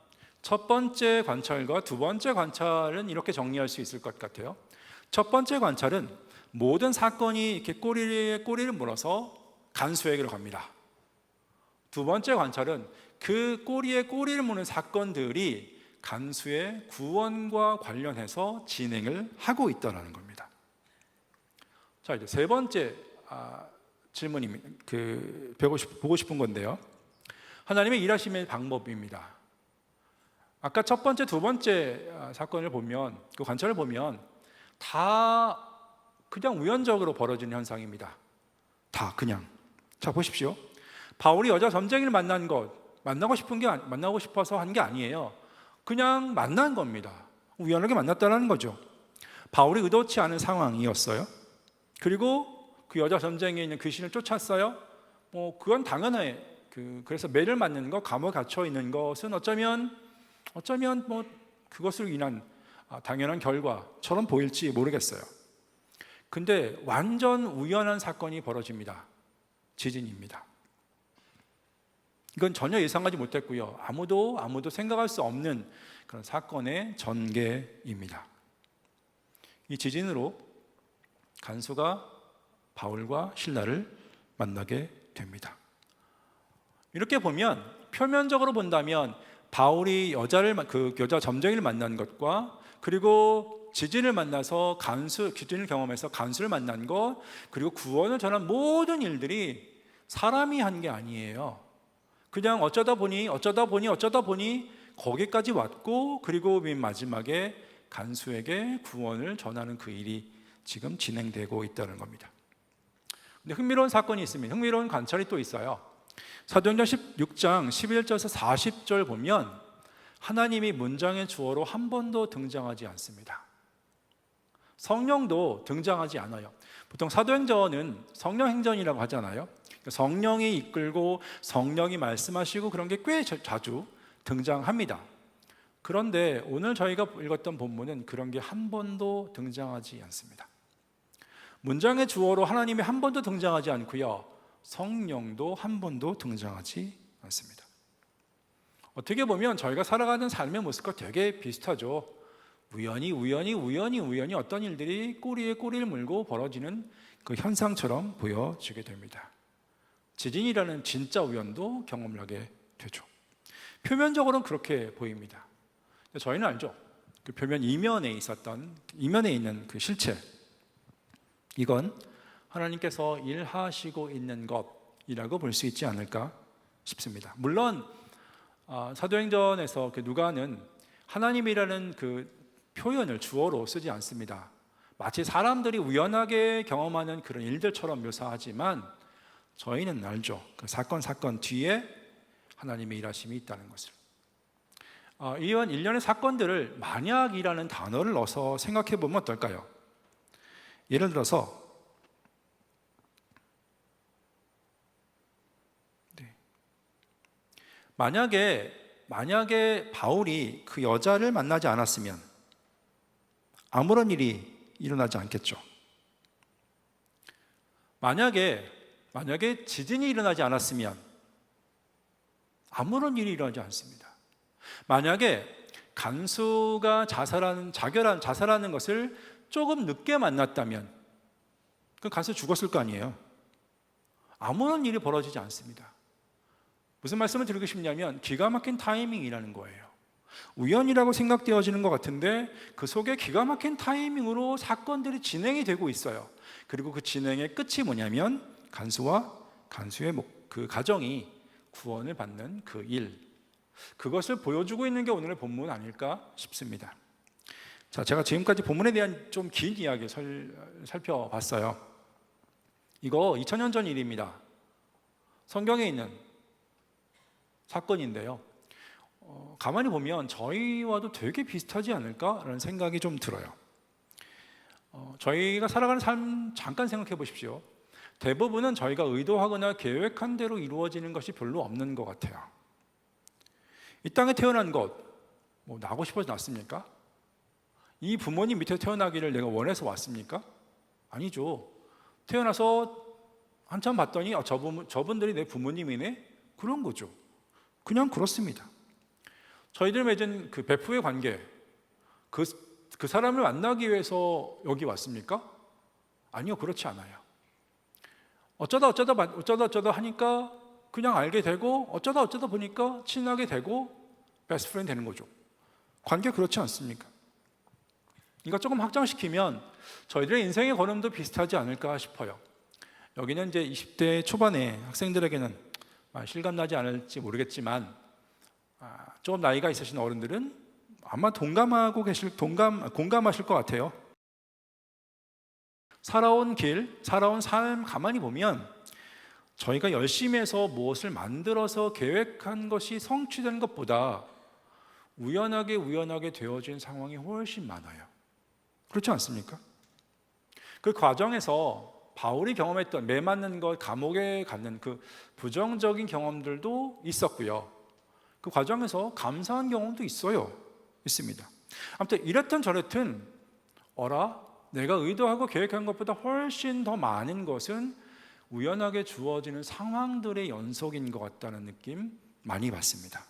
첫 번째 관찰과 두 번째 관찰은 이렇게 정리할 수 있을 것 같아요. 첫 번째 관찰은 모든 사건이 이렇게 꼬리를 물어서 간수에게로 갑니다. 두 번째 관찰은 그 꼬리에 꼬리를 무는 사건들이 간수의 구원과 관련해서 진행을 하고 있다는 겁니다. 자, 이제 세 번째 질문입니다. 보고 싶은 건데요. 하나님의 일하심의 방법입니다. 아까 첫 번째, 두 번째 사건을 보면, 그 관찰을 보면 다 그냥 우연적으로 벌어지는 현상입니다. 다 그냥. 자, 보십시오. 바울이 여자 점쟁이를 만나고 싶어서 한 게 아니에요. 그냥 만난 겁니다. 우연하게 만났다는 거죠. 바울이 의도치 않은 상황이었어요. 그리고 그 여자 점쟁이에 있는 귀신을 쫓았어요. 그건 당연해. 그래서 매를 맞는 거, 감옥에 갇혀 있는 것은 어쩌면 그것으로 인한 당연한 결과처럼 보일지 모르겠어요. 근데 완전 우연한 사건이 벌어집니다. 지진입니다. 이건 전혀 예상하지 못했고요. 아무도 생각할 수 없는 그런 사건의 전개입니다. 이 지진으로 간수가 바울과 신라를 만나게 됩니다. 이렇게 보면 표면적으로 본다면 바울이 여자 점쟁이를 만난 것과 그리고 지진을 만나서 지진을 경험해서 간수를 만난 것, 그리고 구원을 전한 모든 일들이 사람이 한 게 아니에요. 그냥 어쩌다 보니 거기까지 왔고, 그리고 맨 마지막에 간수에게 구원을 전하는 그 일이 지금 진행되고 있다는 겁니다. 근데 흥미로운 사건이 있습니다. 흥미로운 관찰이 또 있어요. 사도행전 16장 11절에서 40절 보면 하나님이 문장의 주어로 한 번도 등장하지 않습니다. 성령도 등장하지 않아요. 보통 사도행전은 성령 행전이라고 하잖아요. 성령이 이끌고 성령이 말씀하시고 그런 게 꽤 자주 등장합니다. 그런데 오늘 저희가 읽었던 본문은 그런 게 한 번도 등장하지 않습니다. 문장의 주어로 하나님이 한 번도 등장하지 않고요, 성령도 한 번도 등장하지 않습니다. 어떻게 보면 저희가 살아가는 삶의 모습과 되게 비슷하죠. 우연히 어떤 일들이 꼬리에 꼬리를 물고 벌어지는 그 현상처럼 보여지게 됩니다. 지진이라는 진짜 우연도 경험을 하게 되죠. 표면적으로는 그렇게 보입니다. 저희는 알죠. 그 표면 이면에 있는 그 실체, 이건 하나님께서 일하시고 있는 것이라고 볼 수 있지 않을까 싶습니다. 물론 사도행전에서 누가는 하나님이라는 그 표현을 주어로 쓰지 않습니다. 마치 사람들이 우연하게 경험하는 그런 일들처럼 묘사하지만 저희는 알죠. 그 사건 뒤에 하나님의 일하심이 있다는 것을. 이런 일련의 사건들을 만약이라는 단어를 넣어서 생각해 보면 어떨까요? 예를 들어서 만약에 바울이 그 여자를 만나지 않았으면 아무런 일이 일어나지 않겠죠. 만약에 지진이 일어나지 않았으면 아무런 일이 일어나지 않습니다. 만약에 간수가 자살하는 것을 조금 늦게 만났다면 그 간수 죽었을 거 아니에요. 아무런 일이 벌어지지 않습니다. 무슨 말씀을 드리고 싶냐면 기가 막힌 타이밍이라는 거예요. 우연이라고 생각되어지는 것 같은데 그 속에 기가 막힌 타이밍으로 사건들이 진행이 되고 있어요. 그리고 그 진행의 끝이 뭐냐면 간수와 간수의 그 가정이 구원을 받는 그 일, 그것을 보여주고 있는 게 오늘의 본문 아닐까 싶습니다. 자, 제가 지금까지 본문에 대한 좀 긴 이야기 살펴봤어요. 이거 2000년 전 일입니다. 성경에 있는 사건인데요. 가만히 보면 저희와도 되게 비슷하지 않을까라는 생각이 좀 들어요. 저희가 살아가는 삶 잠깐 생각해 보십시오. 대부분은 저희가 의도하거나 계획한 대로 이루어지는 것이 별로 없는 것 같아요. 이 땅에 태어난 것, 뭐 나고 싶어서 났습니까? 이 부모님 밑에 태어나기를 내가 원해서 왔습니까? 아니죠. 태어나서 한참 봤더니 저분들이 내 부모님이네? 그런 거죠. 그냥 그렇습니다. 저희들 맺은 그 베프의 관계, 그 사람을 만나기 위해서 여기 왔습니까? 아니요, 그렇지 않아요. 어쩌다 하니까 그냥 알게 되고, 어쩌다 보니까 친하게 되고 베스트 프렌드 되는 거죠. 관계 그렇지 않습니까? 이거 조금 확장시키면 저희들의 인생의 걸음도 비슷하지 않을까 싶어요. 여기는 이제 20대 초반의 학생들에게는 실감나지 않을지 모르겠지만, 조금 나이가 있으신 어른들은 아마 공감하실 것 같아요. 살아온 길, 살아온 삶 가만히 보면 저희가 열심히 해서 무엇을 만들어서 계획한 것이 성취된 것보다 우연하게 되어진 상황이 훨씬 많아요. 그렇지 않습니까? 그 과정에서 바울이 경험했던 매 맞는 것, 감옥에 가는 그 부정적인 경험들도 있었고요. 그 과정에서 감사한 경험도 있습니다. 아무튼 이랬든 저랬든 내가 의도하고 계획한 것보다 훨씬 더 많은 것은 우연하게 주어지는 상황들의 연속인 것 같다는 느낌 많이 받습니다.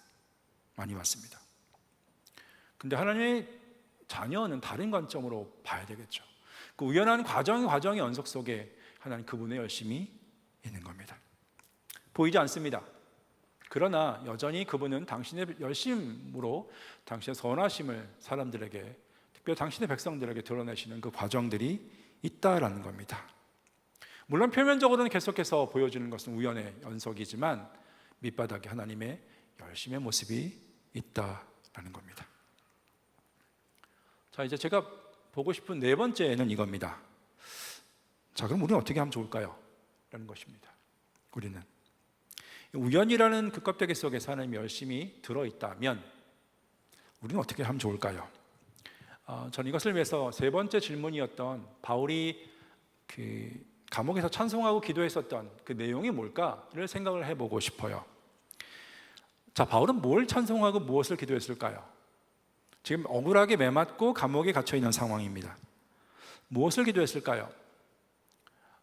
근데 하나님의 자녀는 다른 관점으로 봐야 되겠죠. 그 우연한 과정의 연속 속에 하나님 그분의 열심이 있는 겁니다. 보이지 않습니다. 그러나 여전히 그분은 당신의 열심으로 당신의 선하심을 사람들에게, 특별히 당신의 백성들에게 드러내시는 그 과정들이 있다라는 겁니다. 물론 표면적으로는 계속해서 보여주는 것은 우연의 연속이지만 밑바닥에 하나님의 열심의 모습이 있다라는 겁니다. 자, 이제 제가 보고 싶은 네 번째는 이겁니다. 자, 그럼 우리는 어떻게 하면 좋을까요? 라는 것입니다. 우리는 우연이라는 그 껍데기 속에 하나님이 열심히 들어있다면 우리는 어떻게 하면 좋을까요? 저는 이것을 위해서 세 번째 질문이었던 바울이 그 감옥에서 찬송하고 기도했었던 그 내용이 뭘까를 생각을 해보고 싶어요. 자, 바울은 뭘 찬송하고 무엇을 기도했을까요? 지금 억울하게 매맞고 감옥에 갇혀 있는 상황입니다. 무엇을 기도했을까요?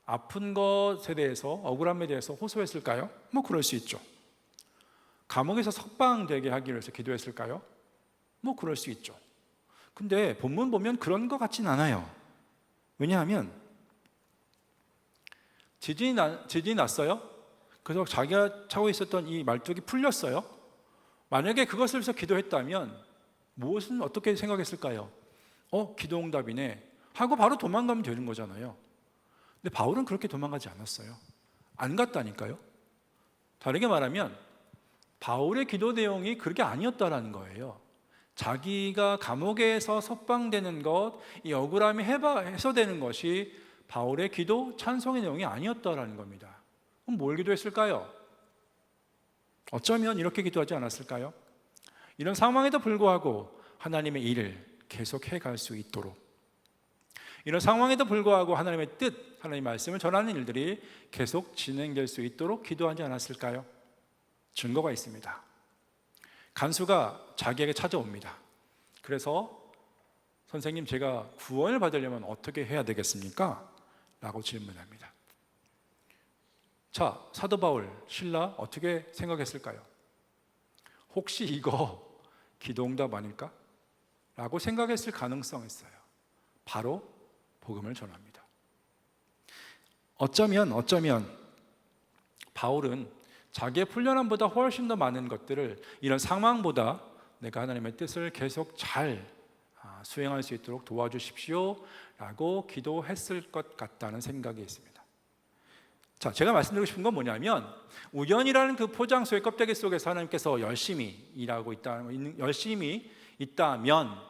아픈 것에 대해서, 억울함에 대해서 호소했을까요? 뭐 그럴 수 있죠. 감옥에서 석방되게 하기 위해서 기도했을까요? 뭐 그럴 수 있죠. 근데 본문 보면 그런 것 같진 않아요. 왜냐하면 지진이 났어요. 그래서 자기가 차고 있었던 이 말뚝이 풀렸어요. 만약에 그것을 위해서 기도했다면 무엇은 어떻게 생각했을까요? 기도응답이네 하고 바로 도망가면 되는 거잖아요. 근데 바울은 그렇게 도망가지 않았어요. 안 갔다니까요. 다르게 말하면 바울의 기도 내용이 그렇게 아니었다라는 거예요. 자기가 감옥에서 석방되는 것, 이 억울함이 해소되는 것이 바울의 기도, 찬송의 내용이 아니었다라는 겁니다. 그럼 뭘 기도했을까요? 어쩌면 이렇게 기도하지 않았을까요? 이런 상황에도 불구하고 하나님의 일을 계속해 갈 수 있도록, 이런 상황에도 불구하고 하나님의 뜻, 하나님의 말씀을 전하는 일들이 계속 진행될 수 있도록 기도하지 않았을까요? 증거가 있습니다. 간수가 자기에게 찾아옵니다. 그래서 선생님, 제가 구원을 받으려면 어떻게 해야 되겠습니까? 라고 질문합니다. 자, 사도 바울, 신라 어떻게 생각했을까요? 혹시 이거 기도응답 아닐까? 라고 생각했을 가능성이 있어요. 바로 복음을 전합니다. 어쩌면 바울은 자기의 훈련함보다 훨씬 더 많은 것들을 이런 상황보다 내가 하나님의 뜻을 계속 잘 수행할 수 있도록 도와주십시오 라고 기도했을 것 같다는 생각이 있습니다. 자, 제가 말씀드리고 싶은 건 뭐냐면 우연이라는 그 포장 속의 껍데기 속에서 하나님께서 열심히 있다면,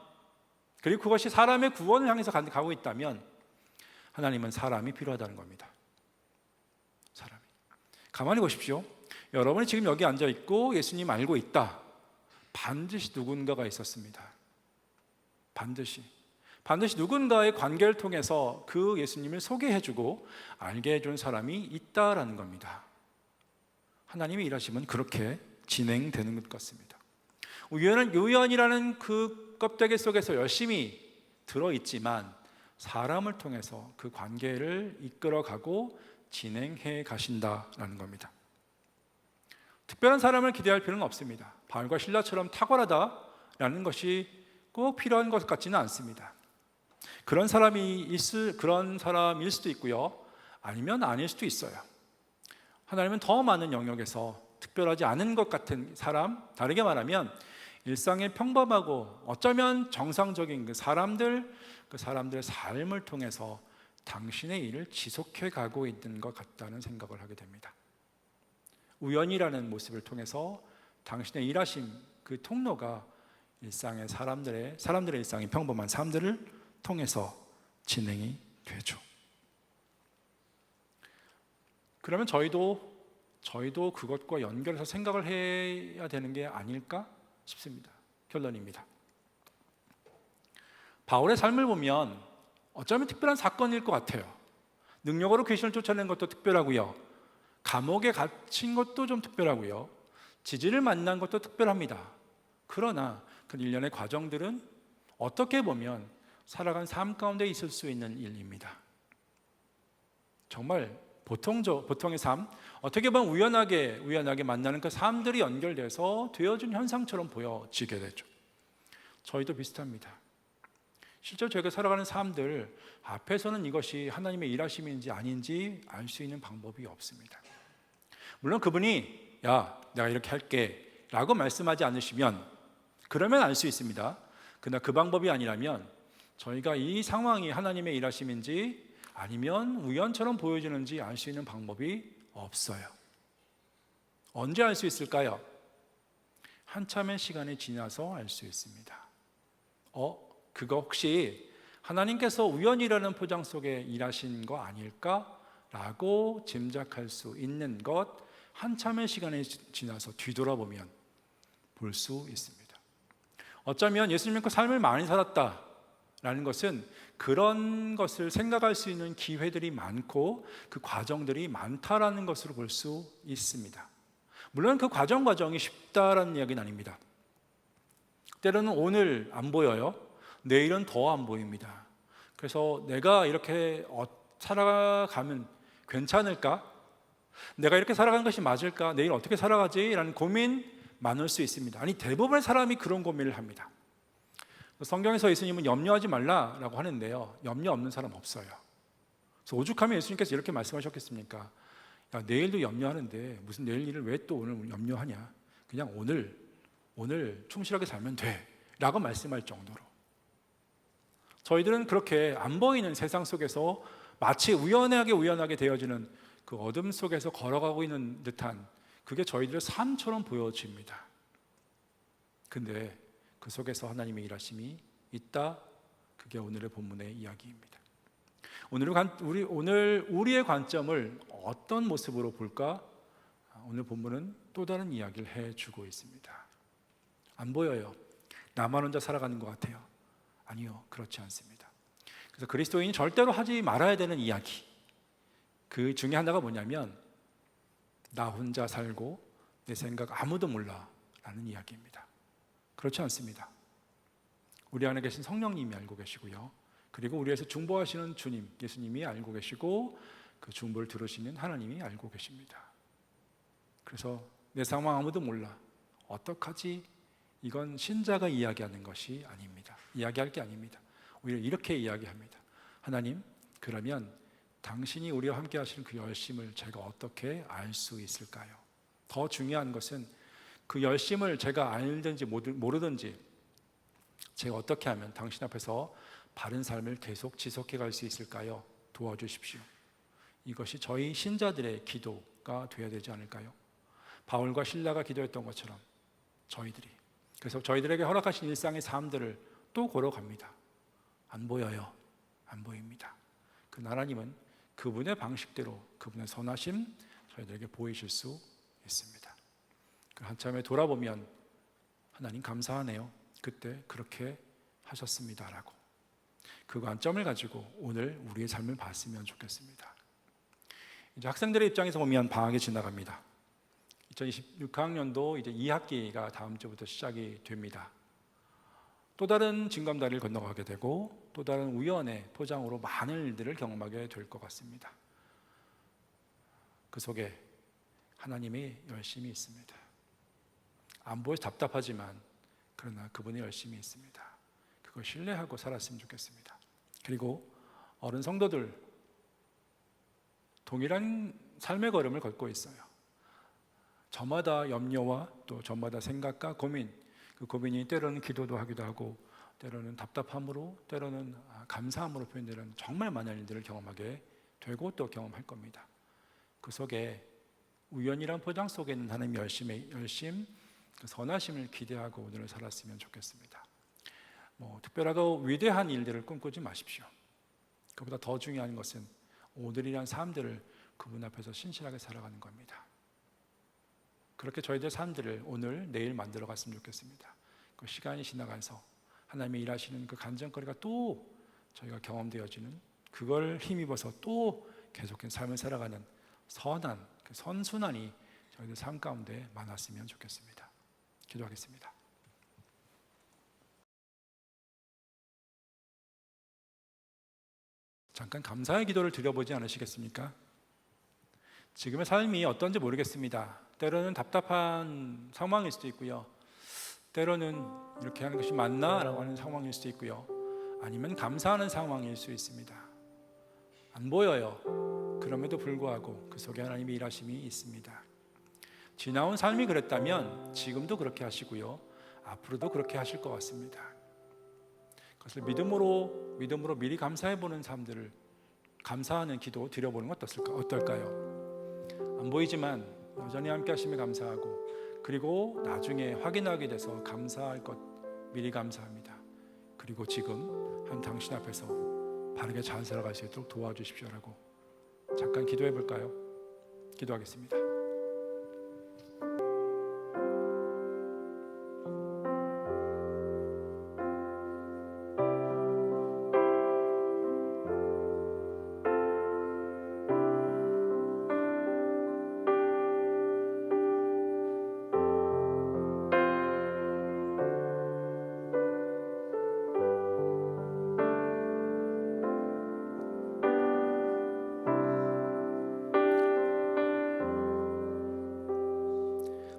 그리고 그것이 사람의 구원을 향해서 가고 있다면 하나님은 사람이 필요하다는 겁니다. 사람이. 가만히 보십시오. 여러분이 지금 여기 앉아 있고 예수님 알고 있다. 반드시 누군가가 있었습니다. 반드시 누군가의 관계를 통해서 그 예수님을 소개해주고 알게 해준 사람이 있다라는 겁니다. 하나님의 일하심은 그렇게 진행되는 것 같습니다. 우연이라는 그 껍데기 속에서 열심히 들어있지만 사람을 통해서 그 관계를 이끌어가고 진행해 가신다라는 겁니다. 특별한 사람을 기대할 필요는 없습니다. 바울과 실라처럼 탁월하다라는 것이 꼭 필요한 것 같지는 않습니다. 그런 사람일 수도 있고요, 아니면 아닐 수도 있어요. 하나님은 더 많은 영역에서 특별하지 않은 것 같은 사람, 다르게 말하면 일상의 평범하고 어쩌면 정상적인 그 사람들의 삶을 통해서 당신의 일을 지속해 가고 있는 것 같다는 생각을 하게 됩니다. 우연이라는 모습을 통해서 당신의 일하심 그 통로가 일상의 사람들의 일상의 평범한 삶들을 통해서 진행이 되죠. 그러면 저희도 그것과 연결해서 생각을 해야 되는 게 아닐까 싶습니다. 결론입니다. 바울의 삶을 보면 어쩌면 특별한 사건일 것 같아요. 능력으로 귀신을 쫓아낸 것도 특별하고요, 감옥에 갇힌 것도 좀 특별하고요, 지진을 만난 것도 특별합니다. 그러나 그 일련의 과정들은 어떻게 보면 살아간 삶 가운데 있을 수 있는 일입니다. 정말 보통의 삶, 어떻게 보면 우연하게 만나는 그 삶들이 연결돼서 되어진 현상처럼 보여지게 되죠. 저희도 비슷합니다. 실제로 저희가 살아가는 삶들 앞에서는 이것이 하나님의 일하심인지 아닌지 알 수 있는 방법이 없습니다. 물론 그분이 야, 내가 이렇게 할게 라고 말씀하지 않으시면 그러면 알 수 있습니다. 그러나 그 방법이 아니라면 저희가 이 상황이 하나님의 일하심인지 아니면 우연처럼 보여지는지 알 수 있는 방법이 없어요. 언제 알 수 있을까요? 한참의 시간이 지나서 알 수 있습니다. 그거 혹시 하나님께서 우연이라는 포장 속에 일하신 거 아닐까라고 짐작할 수 있는 것, 한참의 시간이 지나서 뒤돌아보면 볼 수 있습니다. 어쩌면 예수님 믿고 삶을 많이 살았다라는 것은 그런 것을 생각할 수 있는 기회들이 많고 그 과정들이 많다라는 것으로 볼 수 있습니다. 물론 그 과정이 쉽다라는 이야기는 아닙니다. 때로는 오늘 안 보여요. 내일은 더 안 보입니다. 그래서 내가 이렇게 살아가면 괜찮을까? 내가 이렇게 살아가는 것이 맞을까? 내일 어떻게 살아가지? 라는 고민 많을 수 있습니다. 아니, 대부분의 사람이 그런 고민을 합니다. 성경에서 예수님은 염려하지 말라라고 하는데요, 염려 없는 사람 없어요. 그래서 오죽하면 예수님께서 이렇게 말씀하셨겠습니까? 야, 내일도 염려하는데 무슨 내일 일을 왜 또 오늘 염려하냐? 그냥 오늘 충실하게 살면 돼 라고 말씀할 정도로. 저희들은 그렇게 안 보이는 세상 속에서 마치 우연하게 되어지는 그 어둠 속에서 걸어가고 있는 듯한 그게 저희들의 삶처럼 보여집니다. 근데 그 속에서 하나님의 일하심이 있다. 그게 오늘의 본문의 이야기입니다. 오늘 우리의 관점을 어떤 모습으로 볼까? 오늘 본문은 또 다른 이야기를 해주고 있습니다. 안 보여요. 나만 혼자 살아가는 것 같아요. 아니요, 그렇지 않습니다. 그래서 그리스도인이 절대로 하지 말아야 되는 이야기, 그 중에 하나가 뭐냐면 나 혼자 살고 내 생각 아무도 몰라 라는 이야기입니다. 그렇지 않습니다. 우리 안에 계신 성령님이 알고 계시고요, 그리고 우리에서 중보하시는 주님 예수님이 알고 계시고 그 중보를 들으시는 하나님이 알고 계십니다. 그래서 내 상황 아무도 몰라, 어떡하지? 이건 신자가 이야기하는 것이 아닙니다. 이야기할 게 아닙니다. 오히려 이렇게 이야기합니다. 하나님, 그러면 당신이 우리와 함께 하시는 그 열심을 제가 어떻게 알 수 있을까요? 더 중요한 것은 그 열심을 제가 알든지 모르든지 제가 어떻게 하면 당신 앞에서 바른 삶을 계속 지속해 갈 수 있을까요? 도와주십시오. 이것이 저희 신자들의 기도가 되어야 되지 않을까요? 바울과 실라가 기도했던 것처럼 그래서 저희들에게 허락하신 일상의 삶들을 또 걸어갑니다. 안 보여요. 안 보입니다. 그 하나님은 그분의 방식대로 그분의 선하심 저희들에게 보이실 수 있습니다. 그 한참에 돌아보면 하나님 감사하네요. 그때 그렇게 하셨습니다라고 그 관점을 가지고 오늘 우리의 삶을 봤으면 좋겠습니다. 이제 학생들의 입장에서 보면 방학이 지나갑니다. 2026학년도 이제 2학기가 다음 주부터 시작이 됩니다. 또 다른 징검다리를 건너가게 되고 또 다른 우연의 포장으로 많은 일들을 경험하게 될 것 같습니다. 그 속에 하나님이 열심히 있습니다. 안 보여서 답답하지만 그러나 그분이 열심히 있습니다. 그걸 신뢰하고 살았으면 좋겠습니다. 그리고 어른 성도들 동일한 삶의 걸음을 걷고 있어요. 저마다 염려와 또 저마다 생각과 고민, 그 고민이 때로는 기도도 하기도 하고 때로는 답답함으로 때로는 감사함으로 표현되는 정말 많은 일들을 경험하게 되고 또 경험할 겁니다. 그 속에 우연이란 포장 속에 있는 하나님의 열심, 그 선하심을 기대하고 오늘을 살았으면 좋겠습니다. 특별하고 위대한 일들을 꿈꾸지 마십시오. 그보다 더 중요한 것은 오늘이란 삶들을 그분 앞에서 신실하게 살아가는 겁니다. 그렇게 저희들 삶들을 오늘 내일 만들어 갔으면 좋겠습니다. 그 시간이 지나가서 하나님이 일하시는 그 간증거리가 또 저희가 경험되어지는, 그걸 힘입어서 또 계속해서 삶을 살아가는 선한 그 선순환이 저희들 삶 가운데 많았으면 좋겠습니다. 기도하겠습니다. 잠깐 감사의 기도를 드려보지 않으시겠습니까? 지금의 삶이 어떤지 모르겠습니다. 때로는 답답한 상황일 수도 있고요. 때로는 이렇게 하는 것이 맞나? 라고 하는 상황일 수도 있고요. 아니면 감사하는 상황일 수 있습니다. 안 보여요. 그럼에도 불구하고 그 속에 하나님의 일하심이 있습니다. 지나온 삶이 그랬다면 지금도 그렇게 하시고요. 앞으로도 그렇게 하실 것 같습니다. 그것을 믿음으로 미리 감사해보는 삶들을 감사하는 기도 드려보는 것 어떨까요? 안 보이지만 여전히 함께 하심에 감사하고, 그리고 나중에 확인하게 돼서 감사할 것 미리 감사합니다. 그리고 지금 한 당신 앞에서 바르게 잘 살아갈 수 있도록 도와주십시오라고 잠깐 기도해 볼까요? 기도하겠습니다.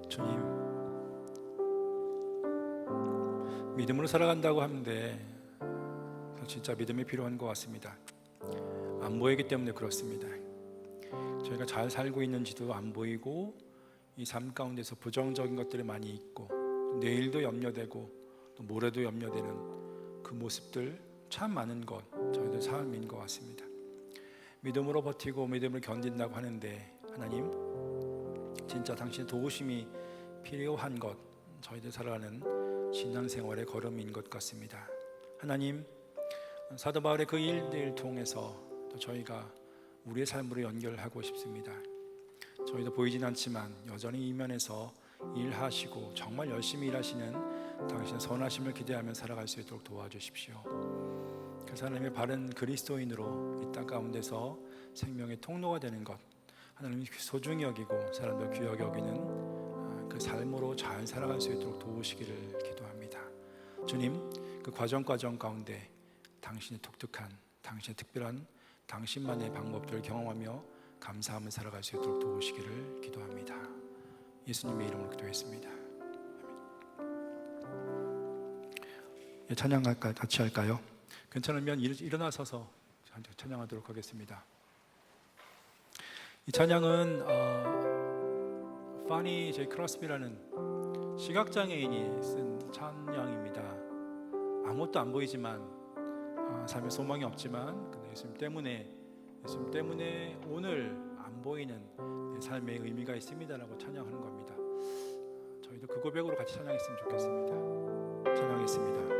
주님, 믿음으로 살아간다고 하는데 진짜 믿음이 필요한 것 같습니다. 안 보이기 때문에 그렇습니다. 저희가 잘 살고 있는지도 안 보이고, 이 삶 가운데서 부정적인 것들이 많이 있고, 내일도 염려되고 또 모레도 염려되는 그 모습들 참 많은 것, 저희들 삶인 것 같습니다. 믿음으로 버티고 믿음으로 견딘다고 하는데 하나님, 진짜 당신의 도우심이 필요한 것, 저희들 살아가는 신앙생활의 걸음인 것 같습니다. 하나님, 사도 바울의 그 일들을 통해서 또 저희가 우리의 삶으로 연결하고 싶습니다. 저희도 보이진 않지만 여전히 이면에서 일하시고 정말 열심히 일하시는 당신의 선하심을 기대하며 살아갈 수 있도록 도와주십시오. 그래서 하나님의 바른 그리스도인으로 이 땅 가운데서 생명의 통로가 되는 것, 하나님이 소중히 여기고 사람들 귀하게 여기는 그 삶으로 잘 살아갈 수 있도록 도우시기를 기도합니다. 주님, 그 과정 가운데 당신의 독특한, 당신의 특별한, 당신만의 방법들을 경험하며 감사하며 살아갈 수 있도록 도우시기를 기도합니다. 예수님의 이름으로 기도했습니다. 찬양 같이 할까요? 괜찮으면 일어나서서 찬양하도록 하겠습니다. 이 찬양은 파니 제이 크로스비라는 시각장애인이 쓴 찬양입니다. 아무것도 안 보이지만 삶에 소망이 없지만 근데 예수님 때문에 오늘 안 보이는 내 삶에 의미가 있습니다라고 찬양하는 겁니다. 저희도 그 고백으로 같이 찬양했으면 좋겠습니다. 찬양했습니다.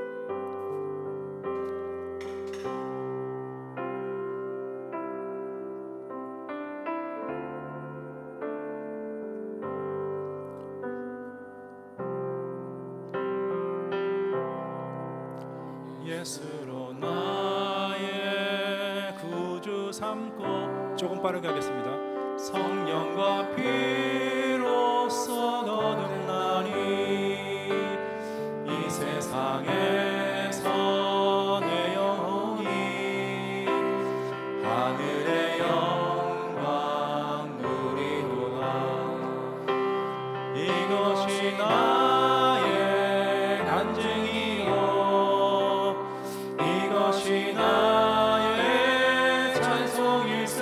예수로 나의 구주 삼고, 조금 빠르게 하겠습니다. 성령과 피로 사람으로서 거듭나니 이 세상에서 내 영혼이 하늘의 영광 누리도다. 이것이 나의 간증이요 이것이 나의 찬송일세.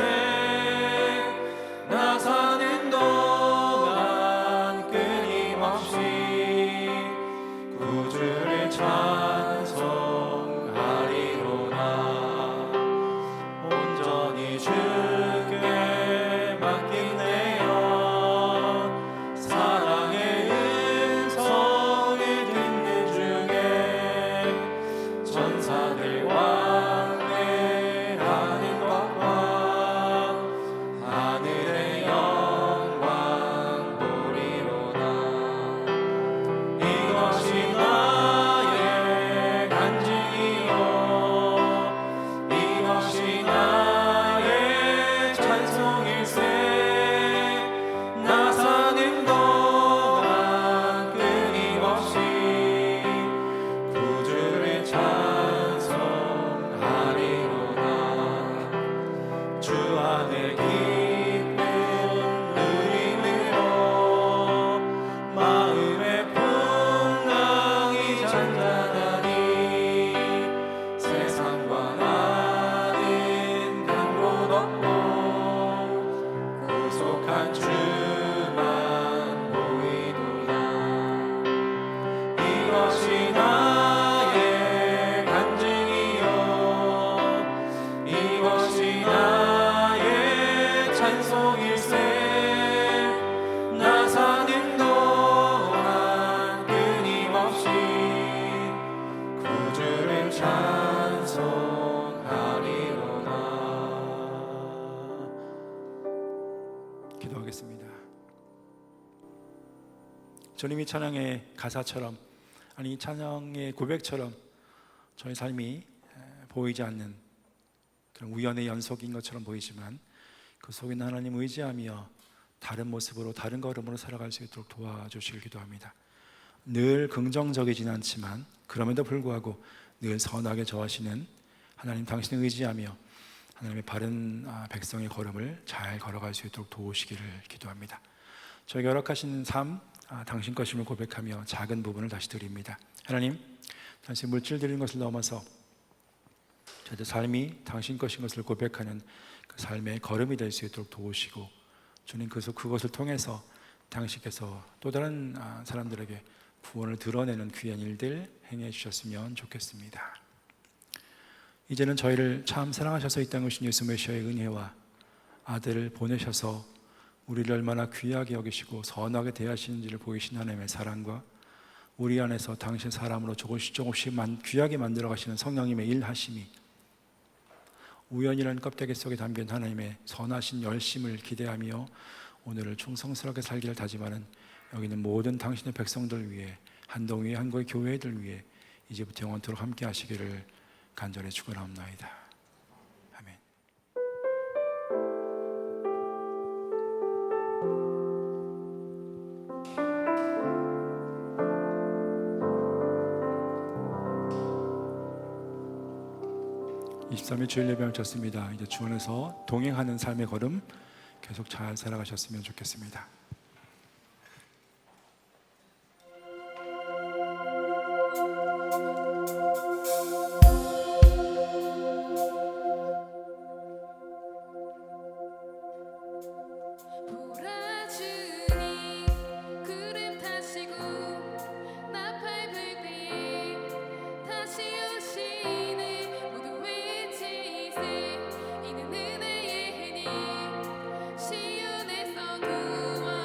나 사는 동안 끊임없이 구주를 찬송하리로다. 온전히 주께 맡긴 내 영 사랑의 음성을 듣는 중에 전사들 왕래하는 것과 하늘의 영광 보리로다. 이것이 나의 간증이요 이것이 나의 찬송일세. 나 사는 동안 끊임없이 구주를 찬송하리로다. 주 안에 기쁜 의림으로 마음의 풍랑이 잔잔하니 세상과 나는 강도 덮고 구속한 주만 보이도다. 이것이 나의 간증이요 이것이 나의 찬송일세. 나 사는 동안 끊임없이 구주를 찬송하리로다. 기도하겠습니다. 주님이 찬양의 가사처럼 아니 이 찬양의 고백처럼 저희 삶이 보이지 않는 그런 우연의 연속인 것처럼 보이지만 그 속에 있는 하나님 의지하며 다른 모습으로 다른 걸음으로 살아갈 수 있도록 도와주시길 기도합니다. 늘 긍정적이진 않지만 그럼에도 불구하고 늘 선하게 저하시는 하나님 당신을 의지하며 하나님의 바른 백성의 걸음을 잘 걸어갈 수 있도록 도우시기를 기도합니다. 저에게 허락하신 삶 당신 것임을 고백하며 작은 부분을 다시 드립니다. 하나님, 당신 물질 드리는 것을 넘어서 저희들 삶이 당신 것인 것을 고백하는 그 삶의 걸음이 될 수 있도록 도우시고 주님 그것을 통해서 당신께서 또 다른 사람들에게 구원을 드러내는 귀한 일들 행해 주셨으면 좋겠습니다. 이제는 저희를 참 사랑하셔서 이 땅에 오신 예수 메시아의 은혜와 아들을 보내셔서 우리를 얼마나 귀하게 여기시고 선하게 대하시는지를 보이신 하나님의 사랑과 우리 안에서 당신 사람으로 조금씩 귀하게 만들어 가시는 성령님의 일하심이 우연이라는 껍데기 속에 담긴 하나님의 선하신 열심을 기대하며 오늘을 충성스럽게 살기를 다짐하는 여기 있는 모든 당신의 백성들 위해 한동위의 한국의 교회들 위해 이제부터 영원토록 함께 하시기를 간절히 축원하옵나이다. 아멘. (23일) 주일 예배 마쳤습니다. 이제 주 안에서 동행하는 삶의 걸음 계속 잘 살아가셨으면 좋겠습니다. 보라주니 구름 타시고 나팔 불빛 다시 오시네. 모두 외치세. 이는 은혜의 해니 시온에서 구원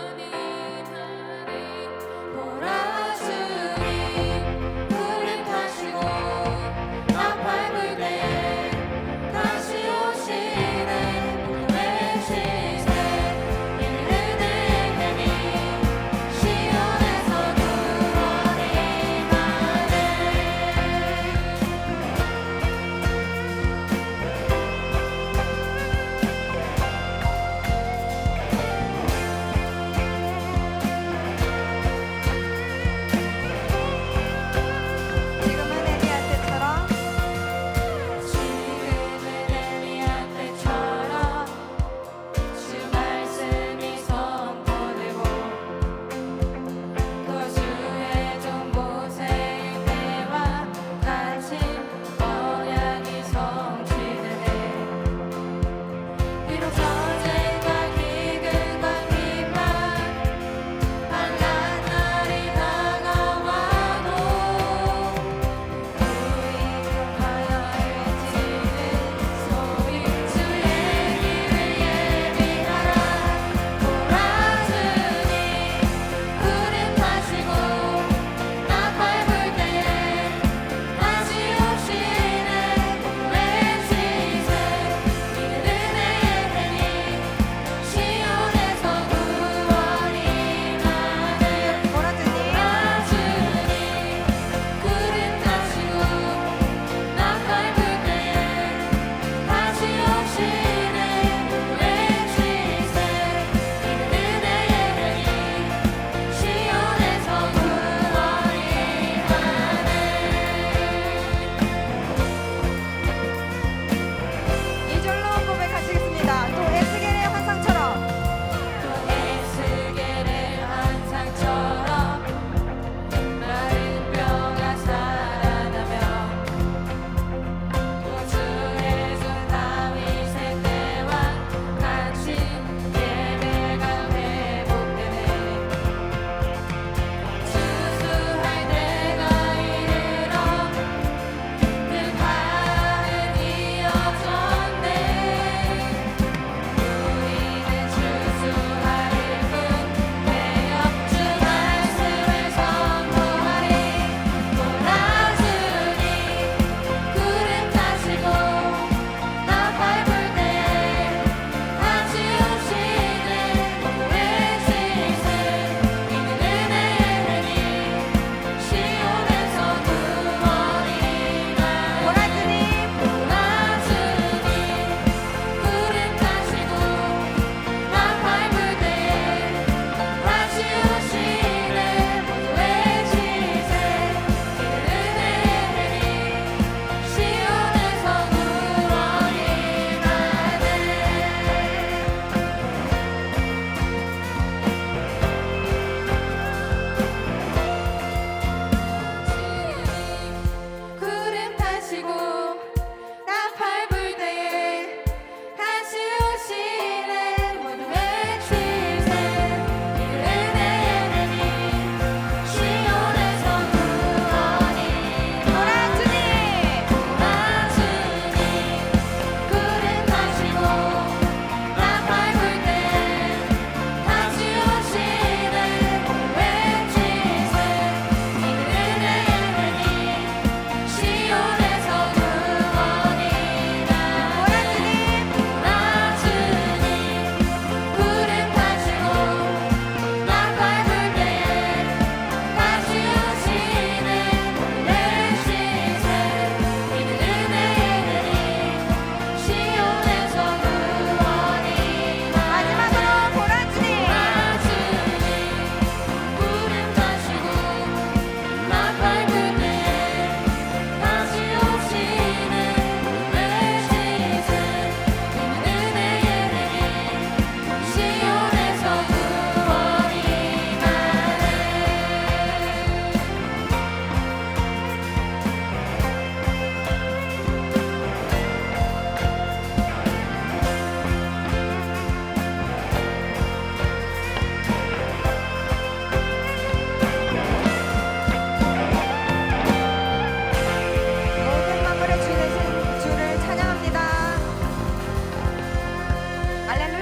할렐루야.